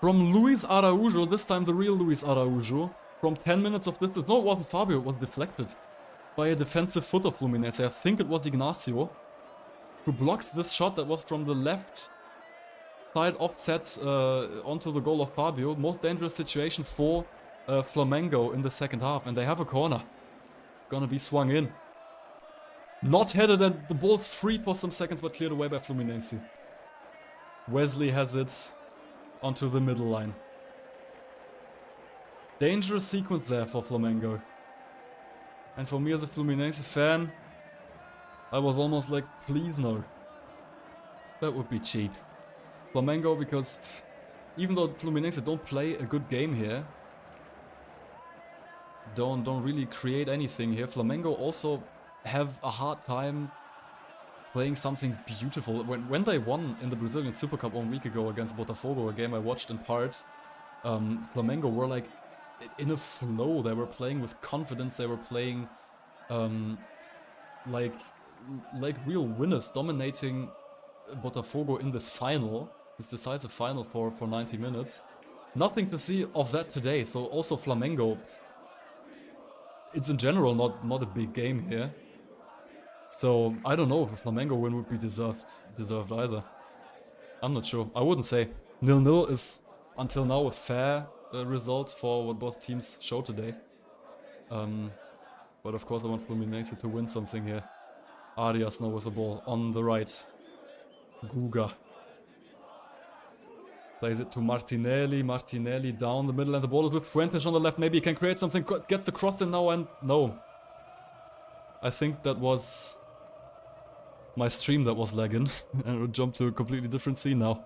from Luis Araújo, this time the real Luis Araújo, from 10 minutes of distance. No, it wasn't Fabio, it was deflected. by a defensive foot of Fluminense. I think it was Ignacio who blocks this shot that was from the left side offset onto the goal of Fabio. Most dangerous situation for Flamengo in the second half, and they have a corner. Gonna be swung in. Not headed, and the ball's free for some seconds, but cleared away by Fluminense. Wesley has it onto the middle line. Dangerous sequence there for Flamengo. And for me as a Fluminense fan, I was almost like, please no. That would be cheap. Flamengo, because even though Fluminense don't play a good game here, don't really create anything here, Flamengo also have a hard time playing something beautiful. When they won in the Brazilian Supercup 1 week ago against Botafogo, a game I watched in part, Flamengo were like in a flow. They were playing with confidence. They were playing like real winners, dominating Botafogo in this final, this decisive final for 90 minutes. Nothing to see of that today. So also Flamengo, it's in general not a big game here. So I don't know if a Flamengo win would be deserved either. I'm not sure. I wouldn't say. 0-0 is until now a fair result for what both teams show today. But of course I want Fluminense to win something here. Arias now with the ball on the right. Guga plays it to Martinelli. Martinelli down the middle, and the ball is with Fuentes on the left. Maybe he can create something. Gets the cross in now, and no. I think that was my stream that was lagging, and it would jump to a completely different scene now.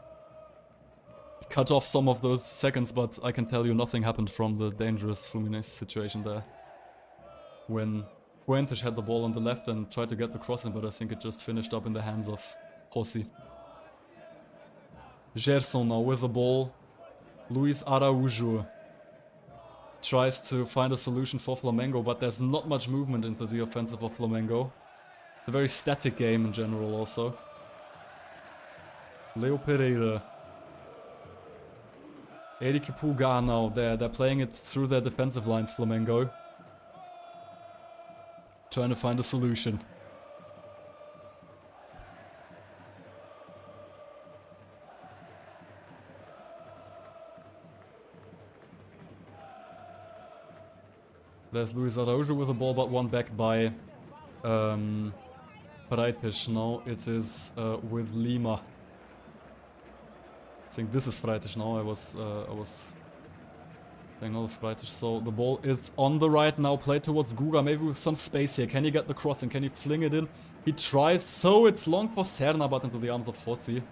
Cut off some of those seconds, but I can tell you nothing happened from the dangerous Fluminense situation there. When Fuentes had the ball on the left and tried to get the cross in, but I think it just finished up in the hands of José. Gerson now with the ball. Luis Araújo tries to find a solution for Flamengo, but there's not much movement into the offensive of Flamengo. It's a very static game in general also. Leo Pereira. Eric Pulgar now, they're playing it through their defensive lines, Flamengo. Trying to find a solution. There's Luis Araújo with the ball, but one back by Freitas. Now it is with Lima. I think this is Freitas now. I was thinking of Freitas. So the ball is on the right now, played towards Guga, maybe with some space here. Can he get the cross and can he fling it in? He tries, so it's long for Serna, but into the arms of José.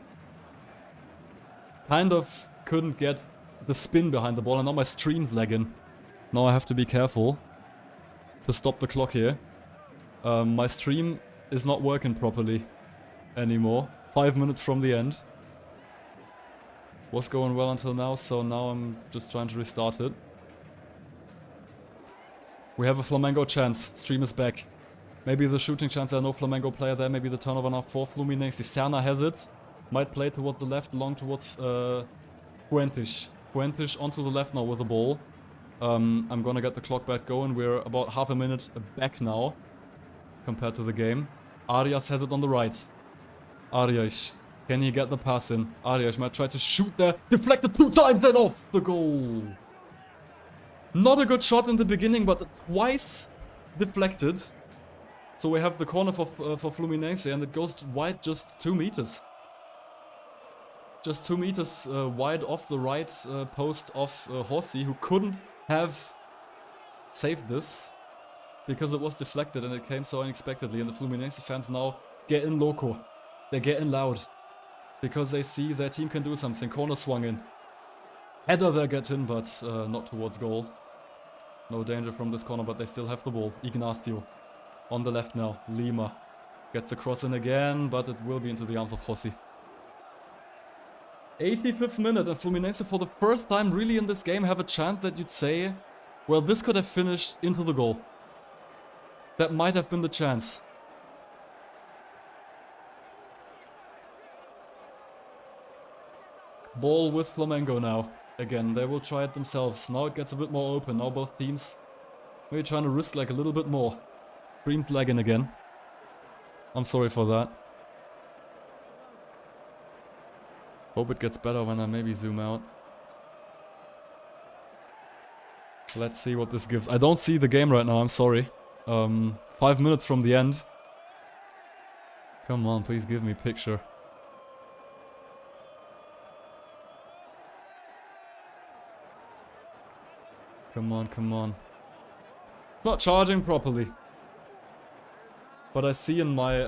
Kind of couldn't get the spin behind the ball, and now my stream's lagging. Now I have to be careful to stop the clock here. My stream is not working properly anymore. 5 minutes from the end. Was going well until now, so now I'm just trying to restart it. We have a Flamengo chance. Stream is back. Maybe the shooting chance. There are no Flamengo player there. Maybe the turnover now for Fluminense. Serna has it. Might play towards the left, long towards Fuentes. Fuentes onto the left now with the ball. I'm gonna get the clock back going. We're about half a minute back now compared to the game. Arias has it on the right. Arias. Can he get the pass in? Arias might try to shoot there. Deflected 2 times, then off the goal. Not a good shot in the beginning, but twice deflected. So we have the corner for Fluminense, and it goes wide just 2 meters. Just 2 meters wide off the right post of José, who couldn't have saved this because it was deflected and it came so unexpectedly. And the Fluminense fans now get in loco. They get in loud because they see their team can do something. Corner swung in. Header there get in, but not towards goal. No danger from this corner, but they still have the ball. Ignacio on the left now. Lima gets the cross in again, but it will be into the arms of José. 85th minute, and Fluminense for the first time really in this game have a chance that you'd say, well, this could have finished into the goal. That might have been the chance. Ball with Flamengo now. Again, they will try it themselves. Now it gets a bit more open. Now both teams maybe trying to risk like a little bit more. Stream's lagging again. I'm sorry for that. Hope it gets better when I maybe zoom out. Let's see what this gives. I don't see the game right now, I'm sorry. 5 minutes from the end. Come on, please give me picture. Come on, come on. It's not charging properly. But I see in my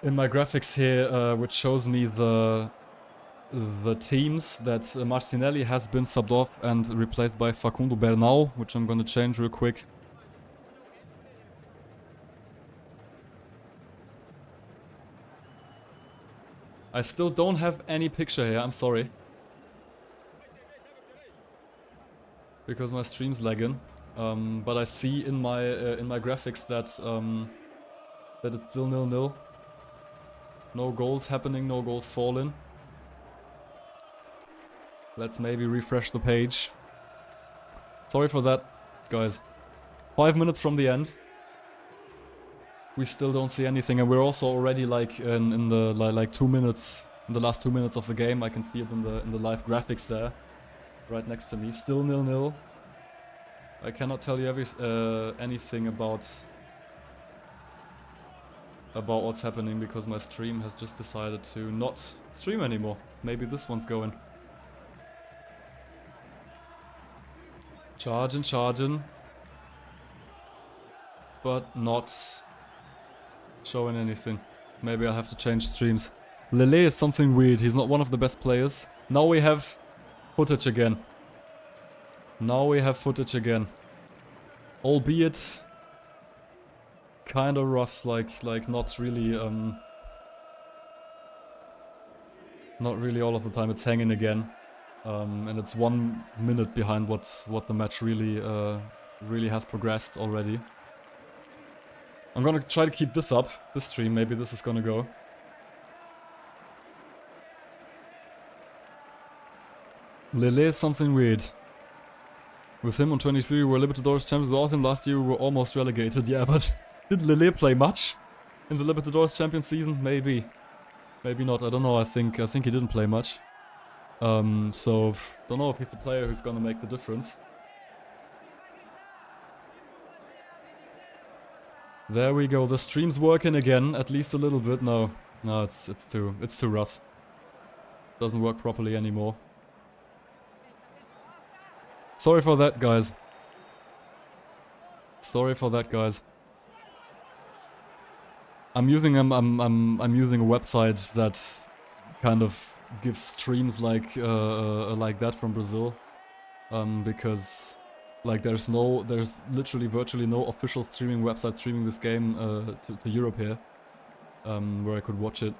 graphics here, which shows me the teams that Martinelli has been subbed off and replaced by Facundo Bernal, which I'm gonna change real quick. I still don't have any picture here, I'm sorry. Because my stream's lagging. But I see in my graphics that that it's still 0-0. No goals happening, no goals falling. Let's maybe refresh the page. Sorry for that, guys. 5 minutes from the end. We still don't see anything, and we're also already like in the like 2 minutes, in the last 2 minutes of the game. I can see it in the live graphics there, right next to me. Still 0-0. I cannot tell you anything about what's happening because my stream has just decided to not stream anymore. Maybe this one's going. Charging. But not showing anything. Maybe I'll have to change streams. Lele is something weird. He's not one of the best players. Now we have footage again. Albeit kind of rough, like not really all of the time. It's hanging again. And it's 1 minute behind what the match really has progressed already. I'm gonna try to keep this up, this stream. Maybe this is gonna go. Lele is something weird. With him on 23, we were Libertadores champions. Without him last year, we were almost relegated. Yeah, but did Lele play much in the Libertadores champion season? Maybe, maybe not. I don't know. I think he didn't play much. So don't know if he's the player who's gonna make the difference. There we go. The stream's working again, at least a little bit. No, it's too rough. Doesn't work properly anymore. Sorry for that, guys. I'm using a website that kind of gives streams like that from Brazil, because like there's literally virtually no official streaming website streaming this game to Europe here, where I could watch it.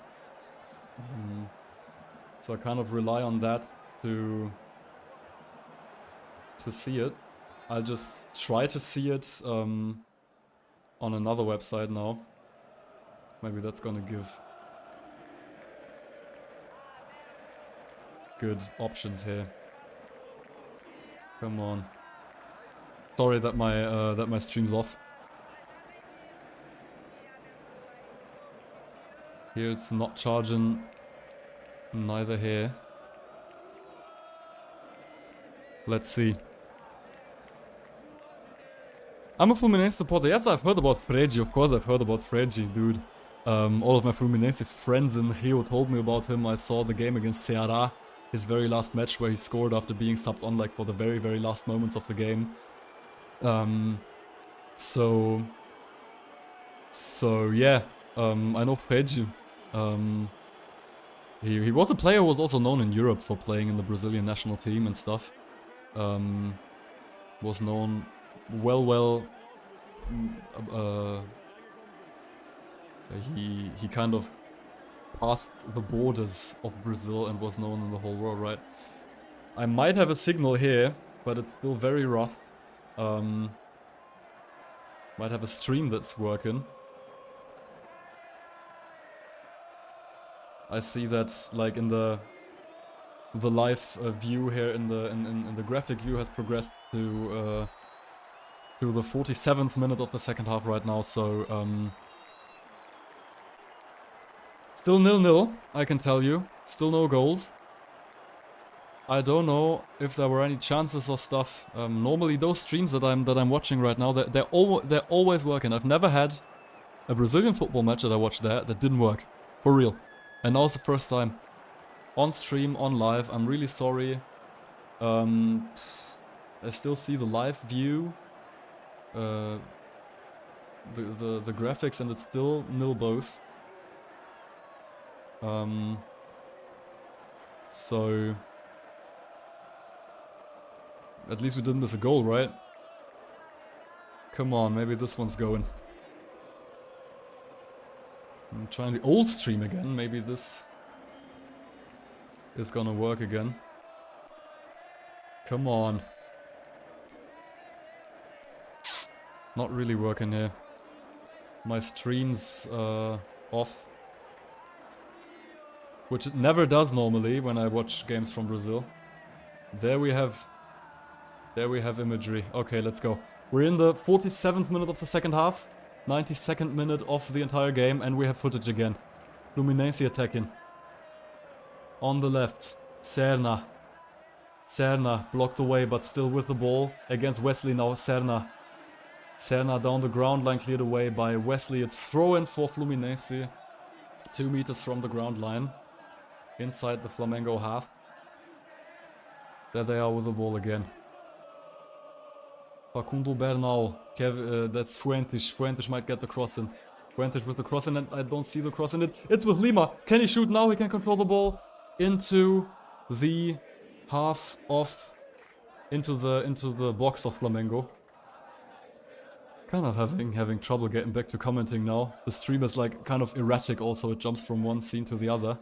So I kind of rely on that to see it. I'll just try to see it on another website now. Maybe that's gonna give good options here. Come on. Sorry that my stream's off. Here it's not charging, neither here. Let's see. I'm a Fluminense supporter. Yes, I've heard about Fregi. Of course I've heard about Fregi, dude. All of my Fluminense friends in Rio told me about him. I saw the game against Ceará, his very last match where he scored after being subbed on like for the very, very last moments of the game. So yeah, I know Fregi. He was a player who was also known in Europe for playing in the Brazilian national team and stuff. Was known he kind of passed the borders of Brazil and was known in the whole world, right? I might have a signal here, but it's still very rough. Might have a stream that's working. I see that like in the live view here in the graphic view has progressed to to the 47th minute of the second half right now, so still 0-0, I can tell you. Still no goals. I don't know if there were any chances or stuff. Normally those streams that I'm watching right now, they're always working. I've never had a Brazilian football match that I watched there that didn't work. For real. And now it's the first time. On stream, on live. I'm really sorry. I still see the live view. The graphics, and it's still 0 both. So at least we didn't miss a goal, right? Come on, maybe this one's going. I'm trying the old stream again. Maybe this is gonna work again. Come on. Not really working here. My stream's off. Which it never does normally when I watch games from Brazil. There we have imagery. Okay, let's go. We're in the 47th minute of the second half. 92nd minute of the entire game, and we have footage again. Fluminense attacking. On the left, Serna. Serna blocked away, but still with the ball. Against Wesley now, Serna. Serna down the ground line, cleared away by Wesley. It's throw-in for Fluminense. 2 meters from the ground line. Inside the Flamengo half. There they are with the ball again. Facundo Bernal. That's Fuentes. Fuentes might get the cross in. Fuentes with the cross in, and I don't see the cross in it. It's with Lima. Can he shoot now? He can control the ball into the half of... into the box of Flamengo. Kind of having trouble getting back to commenting now. The stream is like kind of erratic also. It jumps from one scene to the other.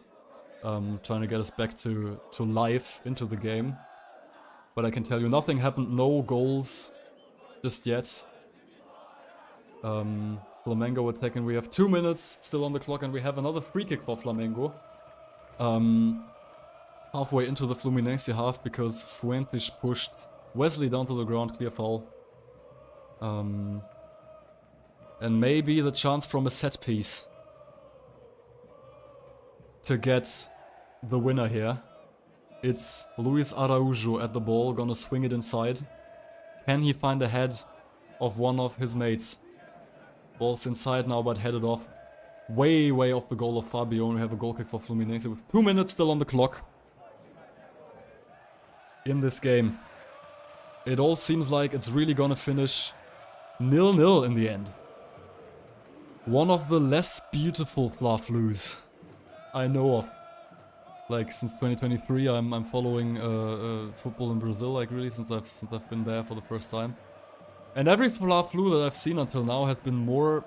Trying to get us back to live into the game. But I can tell you nothing happened. No goals just yet. Flamengo attacking. We have 2 minutes still on the clock, and we have another free kick for Flamengo. Halfway into the Fluminense half, because Fuentes pushed Wesley down to the ground. Clear foul. And maybe the chance from a set piece to get the winner here. It's Luis Araújo at the ball, gonna swing it inside. Can he find the head of one of his mates? Ball's inside now, but headed off. Way off the goal of Fabio, and we have a goal kick for Fluminense with 2 minutes still on the clock. In this game. It all seems like it's really gonna finish 0-0 in the end. One of the less beautiful Fla-Flus I know of. Like since 2023, I'm following football in Brazil, like really since I've been there for the first time. And every Fla-Flu that I've seen until now has been more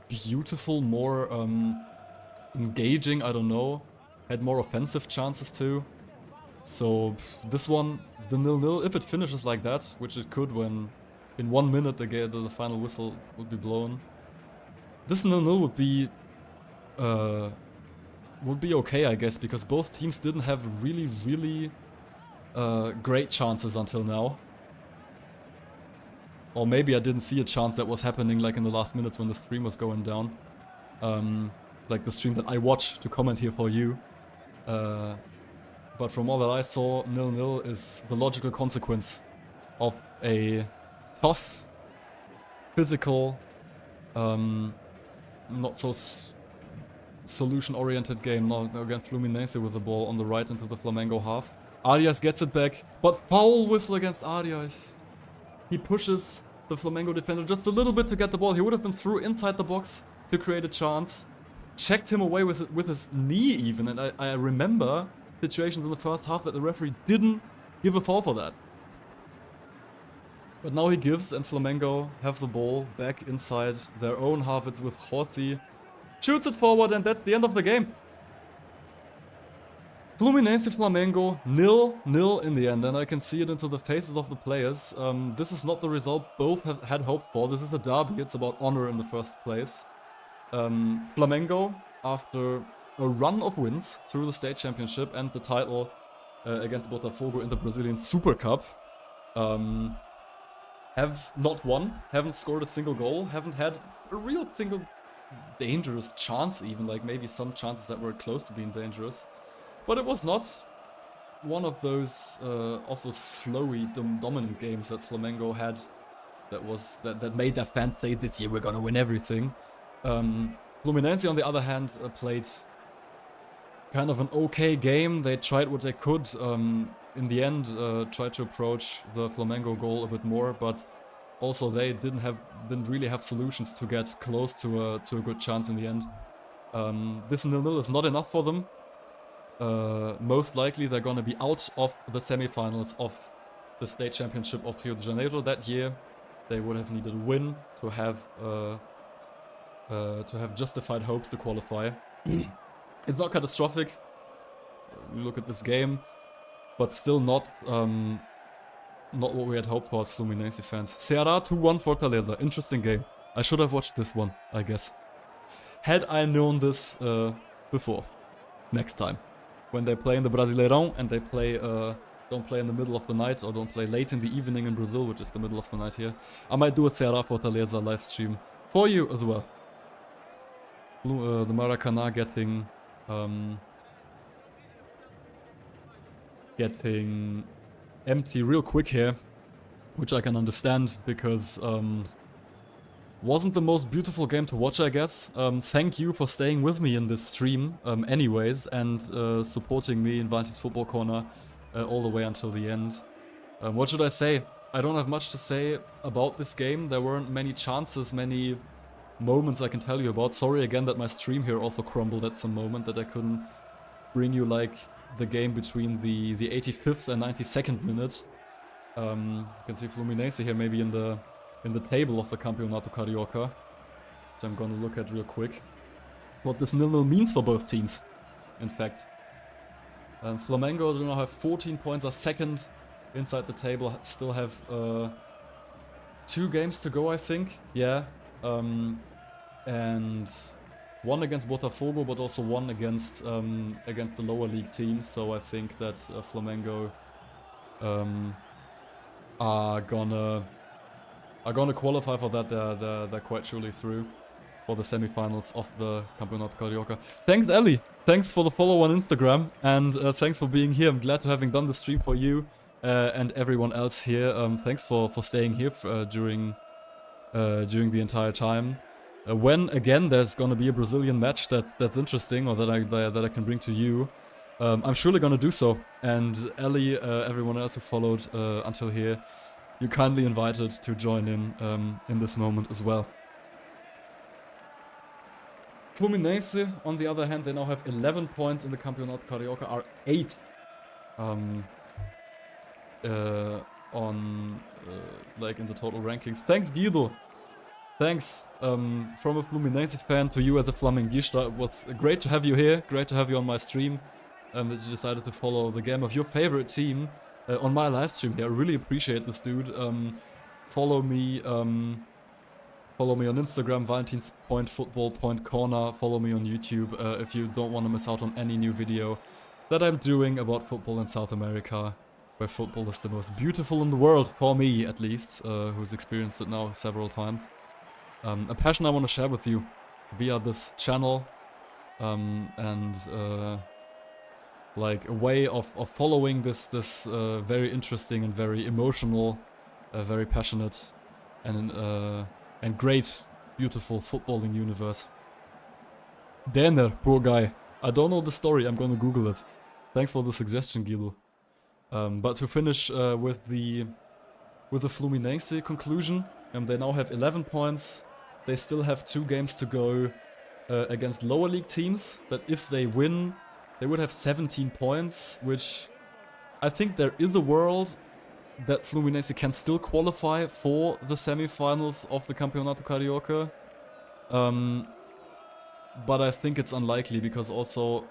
beautiful, more engaging. I don't know, had more offensive chances too. So this one, the 0-0, if it finishes like that, which it could when in 1 minute the final whistle would be blown. This 0-0 would be okay, I guess, because both teams didn't have really great chances until now. Or maybe I didn't see a chance that was happening like in the last minutes when the stream was going down. Like the stream that I watch to comment here for you. But from all that I saw, 0-0 is the logical consequence of a tough, physical, not so solution-oriented game. Now again, Fluminense with the ball on the right into the Flamengo half. Arias gets it back, but foul whistle against Arias. He pushes the Flamengo defender just a little bit to get the ball. He would have been through inside the box to create a chance. Checked him away with his knee even, and I remember situations in the first half that the referee didn't give a foul for that. But now he gives, and Flamengo have the ball back inside their own half. It's with Jordi. Shoots it forward, and that's the end of the game. Fluminense Flamengo 0-0 in the end, and I can see it into the faces of the players. This is not the result both had hoped for. This is a derby, it's about honor in the first place. Flamengo, after a run of wins through the state championship and the title against Botafogo in the Brazilian Supercup, have not won, haven't scored a single goal, haven't had a real single dangerous chance even, like maybe some chances that were close to being dangerous. But it was not one of those flowy, dominant games that Flamengo had that made their fans say this year we're gonna win everything. Fluminense on the other hand played kind of an okay game. They tried what they could. In the end, tried to approach the Flamengo goal a bit more, but also they didn't really have solutions to get close to a good chance in the end. This 0-0 is not enough for them. Most likely they're gonna be out of the semi-finals of the state championship of Rio de Janeiro that year. They would have needed a win to have justified hopes to qualify. It's not catastrophic. You look at this game, but still not what we had hoped for as Fluminense fans. Ceará 2-1 Fortaleza. Interesting game. I should have watched this one, I guess. Had I known this before. Next time. When they play in the Brasileirão and they play don't play in the middle of the night or don't play late in the evening in Brazil, which is the middle of the night here, I might do a Ceará Fortaleza live stream for you as well. The Maracanã getting empty real quick here, which I can understand because wasn't the most beautiful game to watch, I guess. Thank you for staying with me in this stream anyways and supporting me in Vanti's Football Corner all the way until the end. What should I say? I don't have much to say about this game. There weren't many chances, many moments I can tell you about. Sorry again that my stream here also crumbled at some moment, that I couldn't bring you like the game between the 85th and 92nd minute. You can see Fluminense here maybe in the table of the Campeonato Carioca, which I'm gonna look at real quick. What this 0-0 means for both teams, in fact. Flamengo do now have 14 points, are second inside the table, still have 2 games to go, I think. Yeah. And one against Botafogo, but also one against the lower league teams. So I think that Flamengo are gonna qualify for that. They're quite surely through for the semi-finals of the Campeonato Carioca. Thanks, Ellie. Thanks for the follow on Instagram, and thanks for being here. I'm glad to having done the stream for you and everyone else here. Thanks for staying here during the entire time. When again there's gonna be a Brazilian match that's interesting, or that I can bring to you, I'm surely gonna do so. And Ellie, everyone else who followed until here, you're kindly invited to join in this moment as well. Fluminense, on the other hand, they now have 11 points in the Campeonato Carioca, are 8th like in the total rankings. Thanks, Guido. Thanks from a Fluminense fan to you as a Flamenguista. It was great to have you here, great to have you on my stream, that you decided to follow the game of your favorite team on my live stream here. I really appreciate this, dude. Follow me on Instagram, valentins.football.corner. Follow me on YouTube if you don't want to miss out on any new video that I'm doing about football in South America, where football is the most beautiful in the world, for me at least, who's experienced it now several times. A passion I want to share with you via this channel, and like a way of following this very interesting and very emotional, very passionate and great, beautiful footballing universe. Denner, poor guy. I don't know the story, I'm gonna Google it. Thanks for the suggestion, Guido. But to finish with the Fluminense conclusion, they now have 11 points. They still have 2 games to go against lower league teams, that if they win, they would have 17 points, which I think there is a world that Fluminense can still qualify for the semi-finals of the Campeonato Carioca. But I think it's unlikely, because also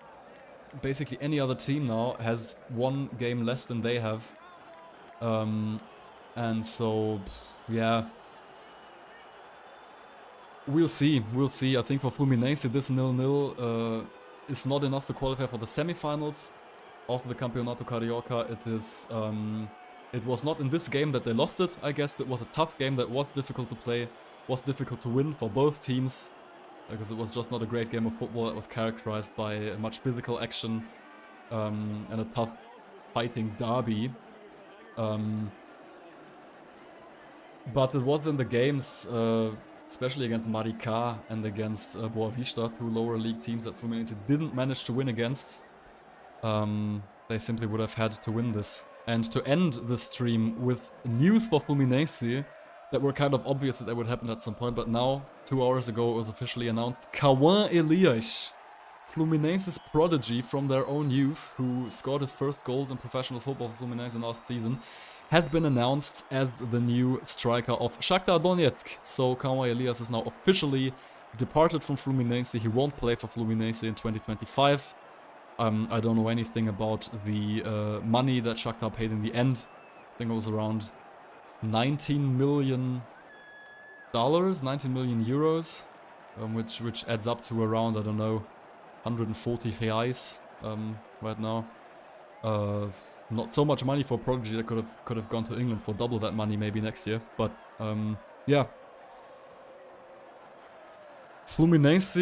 basically any other team now has 1 game less than they have. And so, yeah. We'll see. I think for Fluminense this 0-0 is not enough to qualify for the semi-finals of the Campeonato Carioca. It is It was not in this game that they lost it, I guess. It was a tough game that was difficult to play, was difficult to win for both teams, because it was just not a great game of football that was characterized by much physical action and a tough fighting derby. But it was in the games, especially against Maricá and against Boa Vista, two lower league teams that Fluminense didn't manage to win against. They simply would have had to win this. And to end the stream with news for Fluminense that were kind of obvious that they would happen at some point, but now, 2 hours ago, it was officially announced. Kauã Elias, Fluminense's prodigy from their own youth, who scored his first goals in professional football for Fluminense last season, has been announced as the new striker of Shakhtar Donezk. So Kauã Elias is now officially departed from Fluminense. He won't play for Fluminense in 2025. I don't know anything about the money that Shakhtar paid in the end. I think it was around $19 million, 19 million euros, which adds up to around, I don't know, 140 reais right now. Not so much money for a prodigy that could have gone to England for double that money maybe next year. But yeah, Fluminense,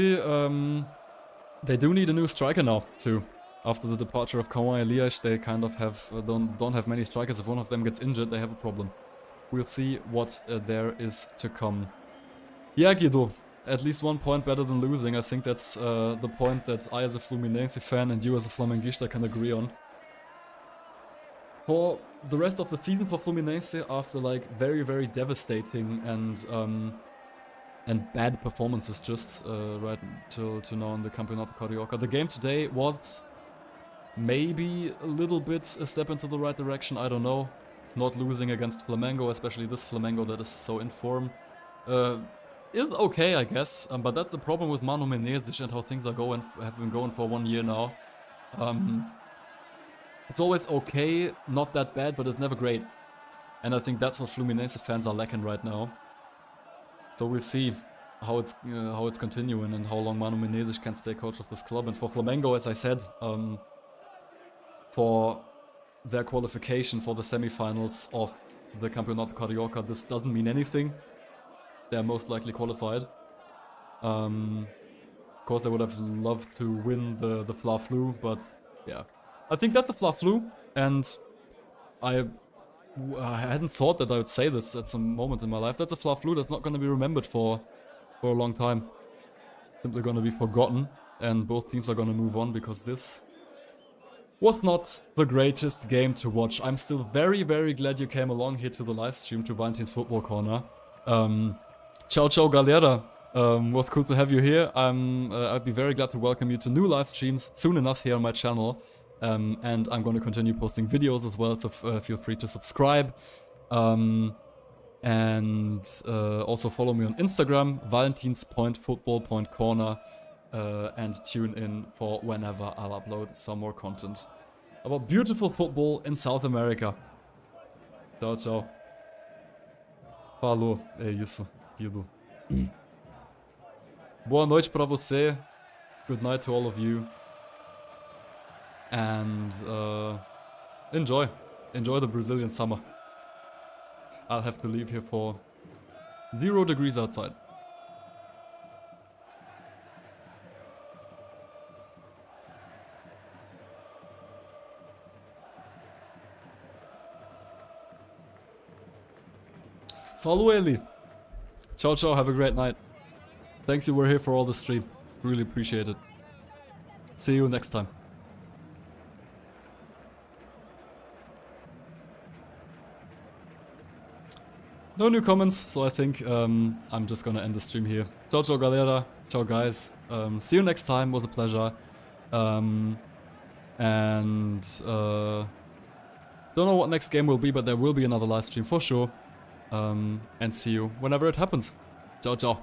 they do need a new striker now too. After the departure of Kauã Elias, they kind of have don't have many strikers. If one of them gets injured, they have a problem. We'll see what there is to come. Yeah, Guido, at least 1 point better than losing. I think that's the point that I as a Fluminense fan and you as a Flamenguista can agree on. For the rest of the season for Fluminense, after like very, very devastating and bad performances just right till now in the Campeonato Carioca, the game today was maybe a little bit a step into the right direction, I don't know. Not losing against Flamengo, especially this Flamengo that is so in form, is okay, I guess. But that's the problem with Mano Menezes and how things are have been going for 1 year now. It's always okay, not that bad, but it's never great. And I think that's what Fluminense fans are lacking right now. So we'll see how it's continuing and how long Mano Menezes can stay coach of this club. And for Flamengo, as I said, for their qualification for the semifinals of the Campeonato Carioca, this doesn't mean anything. They're most likely qualified. Of course, they would have loved to win the Fla-Flu, but yeah. I think that's a Fla-Flu, and I hadn't thought that I would say this at some moment in my life. That's a Fla-Flu that's not going to be remembered for a long time. Simply going to be forgotten, and both teams are going to move on because this was not the greatest game to watch. I'm still very, very glad you came along here to the live stream to Valentin's Football Corner. Ciao, ciao, galera. Was cool to have you here. I'd be very glad to welcome you to new live streams soon enough here on my channel. And I'm going to continue posting videos as well, so feel free to subscribe. And also follow me on Instagram, valentinsfootball.corner, and tune in for whenever I'll upload some more content about beautiful football in South America. Ciao, ciao. Falou, é isso, Guido. Boa noite pra você. Good night to all of you. And enjoy the Brazilian summer. I'll have to leave here for 0 degrees outside. Follow Eli. Ciao, ciao. Have a great night. Thanks you were here for all the stream. Really appreciate it. See you next time. No new comments, so I think I'm just gonna end the stream here. Ciao, ciao, galera. Ciao, guys. See you next time. Was a pleasure. Don't know what next game will be, but there will be another live stream for sure. And see you whenever it happens. Ciao, ciao.